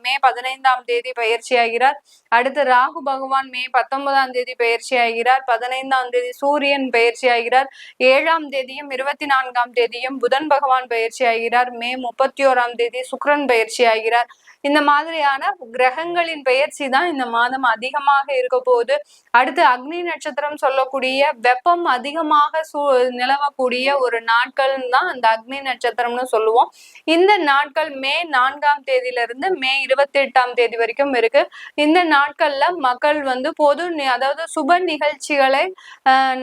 மே 15ஆம் தேதி பயிற்சி ஆகிறார். அடுத்து ராகு பகவான் மே 19ஆம் தேதி பயிற்சி ஆகிறார். 15ஆம் தேதி சூரியன் பயிற்சி ஆகிறார். 7ஆம் தேதியும் 24ஆம் தேதியும் புதன் பகவான் பயிற்சி ஆகிறார். மே 31ஆம் தேதி சுக்கிரன் பயிற்சி ஆகிறார். இந்த மாதிரியான கிரகங்களின் பெயர்ச்சி தான் இந்த மாதம் அதிகமாக இருக்க போகுது. அடுத்து அக்னி நட்சத்திரம் சொல்லக்கூடிய வெப்பம் அதிகமாக நிலவக்கூடிய ஒரு நாட்கள் தான் அந்த அக்னி நட்சத்திரம்னு சொல்லுவோம். இந்த நாட்கள் மே 4ஆம் தேதியிலிருந்து மே 28ஆம் தேதி வரைக்கும் இருக்கு. இந்த நாட்கள்ல மக்கள் பொது அதாவது சுப நிகழ்ச்சிகளை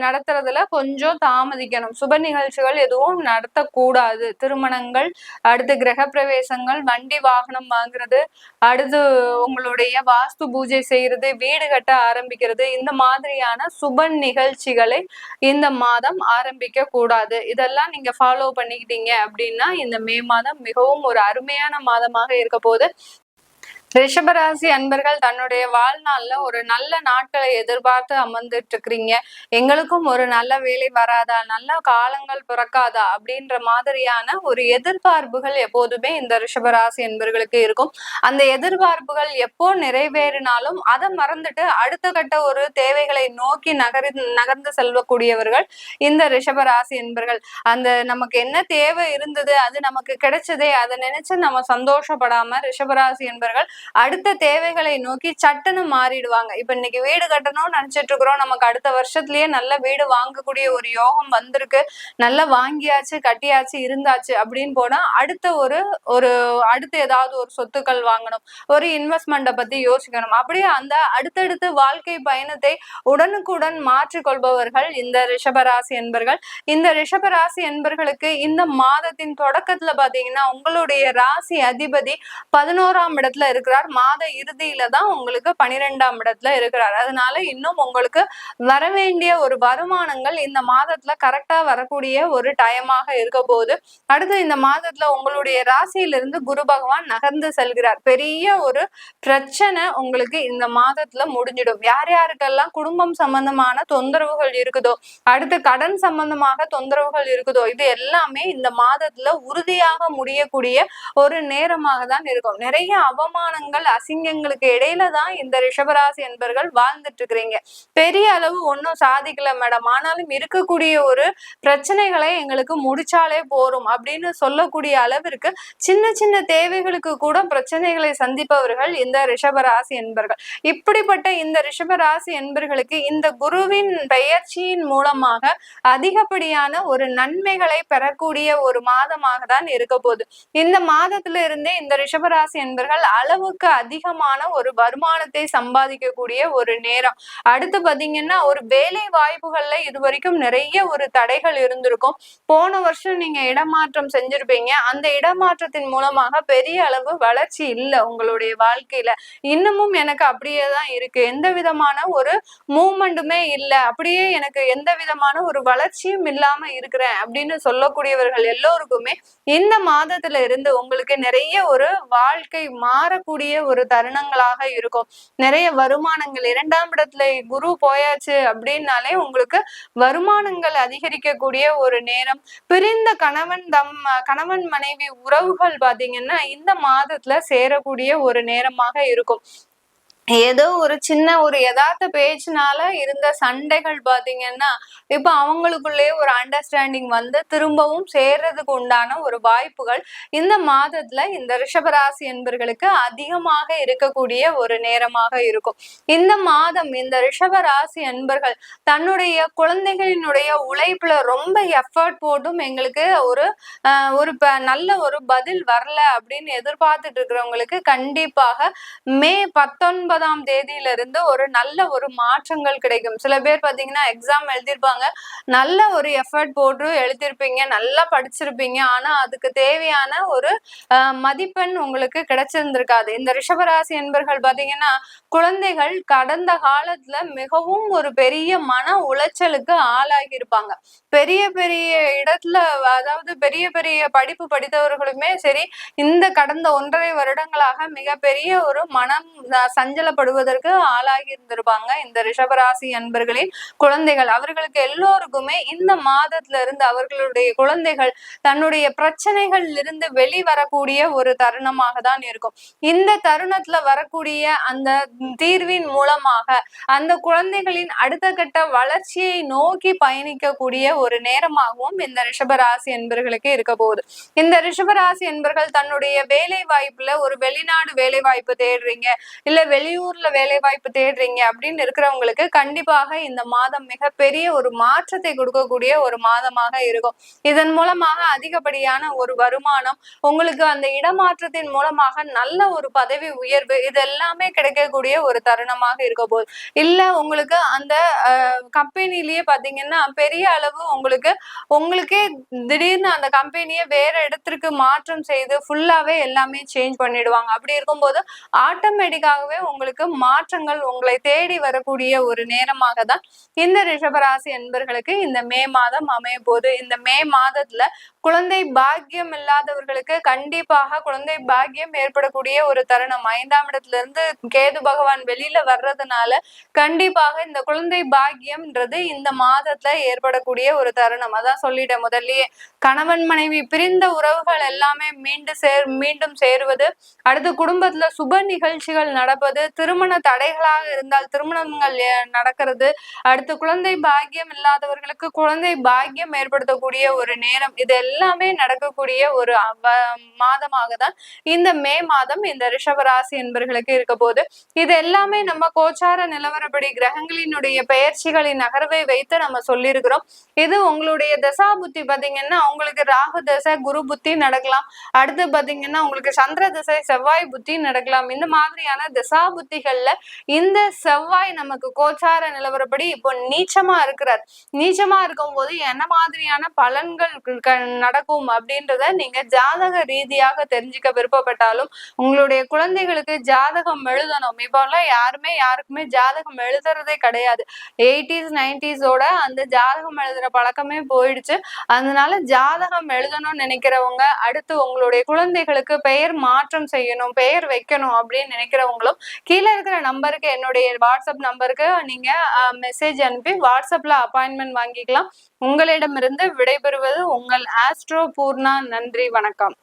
நடத்துறதுல கொஞ்சம் தாமதிக்கணும். சுப நிகழ்ச்சிகள் எதுவும் நடத்தக்கூடாது. திருமணங்கள், அடுத்து கிரக பிரவேசங்கள், வண்டி வாகனம் வாங்குறது, அடுத்து உங்களுடைய வாஸ்து பூஜை செய்யறது, வீடு கட்ட ஆரம்பிக்கிறது, இந்த மாதிரியான சுப நிகழ்ச்சிகளை இந்த மாதம் ஆரம்பிக்க கூடாது. இதெல்லாம் நீங்க ஃபாலோ பண்ணிக்கிட்டீங்க அப்படின்னா இந்த மே மாதம் மிகவும் ஒரு அருமையான மாதமாக இருக்க போது. ரிஷபராசி அன்பர்கள் தன்னுடைய வாழ்நாள்ல ஒரு நல்ல நாட்களை எதிர்பார்த்து அமர்ந்துட்டு இருக்கிறீங்க. எங்களுக்கும் ஒரு நல்ல வேலை வராதா, நல்ல காலங்கள் பிறக்காதா அப்படின்ற மாதிரியான ஒரு எதிர்பார்ப்புகள் எப்போதுமே இந்த ரிஷபராசி அன்பர்களுக்கு இருக்கும். அந்த எதிர்பார்ப்புகள் எப்போ நிறைவேறினாலும் அதை மறந்துட்டு அடுத்த கட்ட ஒரு தேவைகளை நோக்கி நகர்ந்து செல்லக்கூடியவர்கள் இந்த ரிஷபராசி அன்பர்கள். அந்த நமக்கு என்ன தேவை இருந்தது, அது நமக்கு கிடைச்சதே, அதை நினைச்சு நம்ம சந்தோஷப்படாம ரிஷபராசி அன்பர்கள் அடுத்த தேவைகளை நோக்கி சட்டுன்னு மாறிடுவாங்க. இப்ப இன்னைக்கு வீடு கட்டணும்னு நினைச்சிட்டு இருக்கிறோம், நமக்கு அடுத்த வருஷத்துலயே நல்ல வீடு வாங்கக்கூடிய ஒரு யோகம் வந்திருக்கு, நல்லா வாங்கியாச்சு, கட்டியாச்சு, இருந்தாச்சு அப்படின்னு போனா அடுத்த அடுத்து ஏதாவது ஒரு சொத்துக்கள் வாங்கணும், ஒரு இன்வெஸ்ட்மெண்ட்டை பத்தி யோசிக்கணும். அப்படியே அந்த அடுத்தடுத்து வாழ்க்கை பயணத்தை உடனுக்குடன் மாற்றிக்கொள்பவர்கள் இந்த ரிஷபராசி என்பர்கள். இந்த ரிஷபராசி என்பர்களுக்கு இந்த மாதத்தின் தொடக்கத்துல பாத்தீங்கன்னா உங்களுடைய ராசி அதிபதி 11ஆம் இடத்துல இருக்கிறார். மாத இறுதியில தான் உங்களுக்கு 12ஆம் இடத்துல இருக்கிறார். அதனால இன்னும் உங்களுக்கு வரவேண்டிய ஒரு வருமானங்கள் இந்த மாதத்துல கரெக்டா வரக்கூடிய ஒரு டைமாக இருக்க போகுது. அடுத்து இந்த மாதத்துல உங்களுடைய ராசியிலிருந்து குரு பகவான் நகர்ந்து செல்கிறார். பெரிய ஒரு பிரச்சனை உங்களுக்கு இந்த மாதத்துல முடிஞ்சிடும். யார் யாருக்கெல்லாம் குடும்பம் சம்பந்தமான தொந்தரவுகள் இருக்குதோ, அடுத்து கடன் சம்பந்தமாக தொந்தரவுகள் இருக்குதோ, இது எல்லாமே இந்த மாதத்துல உறுதியாக முடியக்கூடிய ஒரு நேரமாக தான் இருக்கும். நிறைய அவமானங்கள், அசிங்கங்களுக்கு இடையில தான் இந்த ரிஷபராசி என்பர்கள் வாழ்ந்துட்டு இருக்கிறீங்க. பெரிய அளவு ஒன்னும் சாதிக்கல மேடம், ஆனாலும் இருக்கக்கூடிய ஒரு பிரச்சனைகளை எங்களுக்கு முடிச்சாலே போரும் அப்படின்னு சொல்லக்கூடிய அளவிற்கு சின்ன சின்ன தேவைகளுக்கு கூட பிரச்சனைகளை சந்திப்பவர்கள் இந்த ரிஷபராசி என்பர்கள். இப்படிப்பட்ட இந்த ரிஷபராசி என்பர்களுக்கு இந்த குருவின் பெயர்ச்சியின் மூலமாக அதிகப்படியான ஒரு நன்மைகளை பெறக்கூடிய ஒரு மாதமாக தான் இருக்க போகுது. இந்த மாதத்துல இருந்தே இந்த ரிஷபராசி என்பர்கள் அளவுக்கு அதிகமான ஒரு வருமானத்தை சம்பாதிக்கக்கூடிய ஒரு நேரம். அடுத்து பாத்தீங்கன்னா ஒரு வேலை வாய்ப்புகள்ல இது வரைக்கும் நிறைய ஒரு தடைகள் இருந்திருக்கும். போன வருஷம் நீங்க இடமாற்றம் செஞ்சிருப்பீங்க. அந்த இடமாற்றத்தின் மூலமாக பெரிய அளவு வளர்ச்சி இல்லை உங்களுடைய வாழ்க்கையில. இன்னமும் எனக்கு அப்படியே தான் இருக்கு, எந்த விதமான ஒரு மூவ்மெண்ட்டுமே இல்லை, அப்படியே எனக்கு எந்த விதமான ஒரு வளர்ச்சியும் இல்லாம இருக்கிறேன் அப்படின்னு சொல்லக்கூடியவர்கள் எல்லோருக்குமே இந்த மாதத்துல இருந்து உங்களுக்கு நிறைய ஒரு வாழ்க்கை மாறக்கூடிய ஒரு தருணங்களாக இருக்கும். நிறைய வருமானங்கள், 2ஆம் இடத்துல குரு போயாச்சு அப்படின்னாலே உங்களுக்கு வருமானங்கள் அதிகரிக்கக்கூடிய ஒரு நேரம். பிரிந்த கணவன் மனைவி உறவுகள் பாத்தீங்கன்னா இந்த மாதத்துல சேரக்கூடிய ஒரு நேரமாக இருக்கும். ஏதோ ஒரு சின்ன ஒரு யதார்த்த பேச்சுனால இருந்த சண்டைகள் பாத்தீங்கன்னா இப்ப அவங்களுக்குள்ளே ஒரு அண்டர்ஸ்டாண்டிங் திரும்பவும் சேர்றதுக்கு உண்டான ஒரு வாய்ப்புகள் இந்த மாதத்துல இந்த ரிஷபராசி என்பர்களுக்கு அதிகமாக இருக்கக்கூடிய ஒரு நேரமாக இருக்கும். இந்த மாதம் இந்த ரிஷபராசி என்பர்கள் தன்னுடைய குழந்தைகளினுடைய உழைப்புல ரொம்ப எஃபர்ட் போட்டும் எங்களுக்கு ஒரு நல்ல ஒரு பதில் வரல அப்படின்னு எதிர்பார்த்துட்டு இருக்கிறவங்களுக்கு கண்டிப்பாக மே 19 30ஆம் தேதியிலிருந்து ஒரு நல்ல ஒரு மாற்றங்கள் கிடைக்கும். சில பேர் பாத்தீங்கன்னா எக்ஸாம் எழுதியிருப்பாங்க, நல்ல ஒரு எஃபர்ட் போட்டு எழுதியிருப்பீங்க, நல்லா படிச்சிருப்பீங்க. ஆனா அதுக்கு தேவையான ஒரு மதிப்பெண் உங்களுக்கு கிடைச்சிருந்திருக்காது. இந்த ரிஷபராசி என்பர்கள் பாத்தீங்கன்னா குழந்தைகள் கடந்த காலத்துல மிகவும் ஒரு பெரிய மன உளைச்சலுக்கு ஆளாகி இருப்பாங்க. பெரிய பெரிய இடத்துல, அதாவது பெரிய பெரிய படிப்பு படித்தவர்களுமே சரி, இந்த கடந்த 1.5 வருடங்களாக மிகப்பெரிய ஒரு மனம் சஞ்சலப்படுவதற்கு ஆளாகி இருந்திருப்பாங்க இந்த ரிஷபராசி அன்பர்களின் குழந்தைகள். அவர்களுக்கு எல்லோருக்குமே இந்த மாதத்துல இருந்து அவர்களுடைய குழந்தைகள் தன்னுடைய பிரச்சனைகள் இருந்து வெளிவரக்கூடிய ஒரு தருணமாக தான் இருக்கும். இந்த தருணத்துல வரக்கூடிய அந்த தீர்வின் மூலமாக அந்த குழந்தைகளின் அடுத்த கட்ட வளர்ச்சியை நோக்கி பயணிக்கக்கூடிய ஒரு நேரமாகவும் இந்த ரிஷபராசி என்பர்களுக்கு இருக்க போகுது. இந்த ரிஷபராசி என்பர்கள் தன்னுடைய வேலை வாய்ப்புல ஒரு வெளிநாடு வேலை வாய்ப்பு தேடுறீங்க, இல்ல வெளியூர்ல வேலை வாய்ப்பு தேடுறீங்க அப்படின்னு இருக்கிறவங்களுக்கு கண்டிப்பாக இந்த மாதம் மிகப்பெரிய ஒரு மாற்றத்தை கொடுக்கக்கூடிய ஒரு மாதமாக இருக்கும். இதன் மூலமாக அதிகப்படியான ஒரு வருமானம், உங்களுக்கு அந்த இடமாற்றத்தின் மூலமாக நல்ல ஒரு பதவி உயர்வு, இது எல்லாமே கிடைக்கக்கூடிய ஒரு தருணமாக இருக்க போகுது. இல்ல உங்களுக்கு அந்த கம்பெனிலேயே பாத்தீங்கன்னா பெரிய அளவு உங்களுக்கே திடீர்னு அந்த கம்பெனியை வேற இடத்திற்கு மாற்றம் செய்து ஃபுல்லாவே எல்லாமே சேஞ்ச் பண்ணிடுவாங்க. அப்படி இருக்கும்போது ஆட்டோமேட்டிக்காகவே உங்களுக்கு மாற்றங்கள் உங்களை தேடி வரக்கூடிய ஒரு நேரமாக தான் இந்த ரிஷபராசி என்பர்களுக்கு இந்த மே மாதம் அமைய போது. இந்த மே மாதத்துல குழந்தை பாக்கியம் இல்லாதவர்களுக்கு கண்டிப்பாக குழந்தை பாக்கியம் ஏற்படக்கூடிய ஒரு தருணம். 5ஆம் இடத்துல இருந்து கேது பகவான் வெளியில வர்றதுனால கண்டிப்பாக இந்த குழந்தை பாக்கியம்ன்றது இந்த மாதத்துல ஏற்படக்கூடிய ஒரு தருணம். அதான் சொல்லிட்டேன் முதல்லயே, கணவன் மனைவி பிரிந்த உறவுகள் எல்லாமே மீண்டும் சேருவது, அடுத்து குடும்பத்துல சுப நிகழ்ச்சிகள் நடப்பது, திருமண தடைகளாக இருந்தால் திருமணங்கள் நடக்கிறது, அடுத்து குழந்தை பாக்கியம் இல்லாதவர்களுக்கு குழந்தை பாக்கியம் ஏற்படுத்தக்கூடிய ஒரு நேரம், இது எல்லாமே நடக்கக்கூடிய ஒரு மாதமாக தான் இந்த மே மாதம் இந்த ரிஷபராசி என்பர்களுக்கு இருக்க போது. இது எல்லாமே நம்ம கோச்சார நிலவரப்படி கிரகங்களினுடைய பெயர்ச்சிகளின் நகர்வை வைத்து நம்ம சொல்லியிருக்கிறோம். இது உங்களுடைய தசா புத்தி பாத்தீங்கன்னா உங்களுக்கு ராகு தசை குரு புத்தி நடக்கலாம், அடுத்து பாத்தீங்கன்னா உங்களுக்கு சந்திர தசை செவ்வாய் புத்தி நடக்கலாம். இந்த மாதிரியான தசா புத்திகள்ல இந்த செவ்வாய் நமக்கு கோச்சார நிலவரப்படி இப்போ நீச்சமா இருக்கிறார். நீச்சமா இருக்கும் போது என்ன மாதிரியான பலன்கள் நடக்கும் அப்படின்றத நீங்க ஜாதக ரீதியாக தெரிஞ்சுக்க விருப்பப்பட்டாலும் உங்களுடைய குழந்தைகளுக்கு ஜாதகம் எழுதணும். இப்போல்லாம் யாருக்குமே ஜாதகம் எழுதுறதே கிடையாது. 80s 90s அந்த ஜாதகம் எழுதுற பழக்கமே போயிடுச்சு. அதனால ஜாதகம் எழுதணும்னு நினைக்கிறவங்க, அடுத்து உங்களுடைய குழந்தைகளுக்கு பெயர் மாற்றம் செய்யணும், பெயர் வைக்கணும் அப்படின்னு நினைக்கிறவங்களும் கீழே இருக்கிற நம்பருக்கு, என்னுடைய வாட்ஸ்அப் நம்பருக்கு நீங்க மெசேஜ் அனுப்பி வாட்ஸ்அப்ல அப்பாயின்மெண்ட் வாங்கிக்கலாம். உங்களிடமிருந்து விடைபெறுவது உங்கள் ஆஸ்ட்ரோ பூர்ணா. நன்றி, வணக்கம்.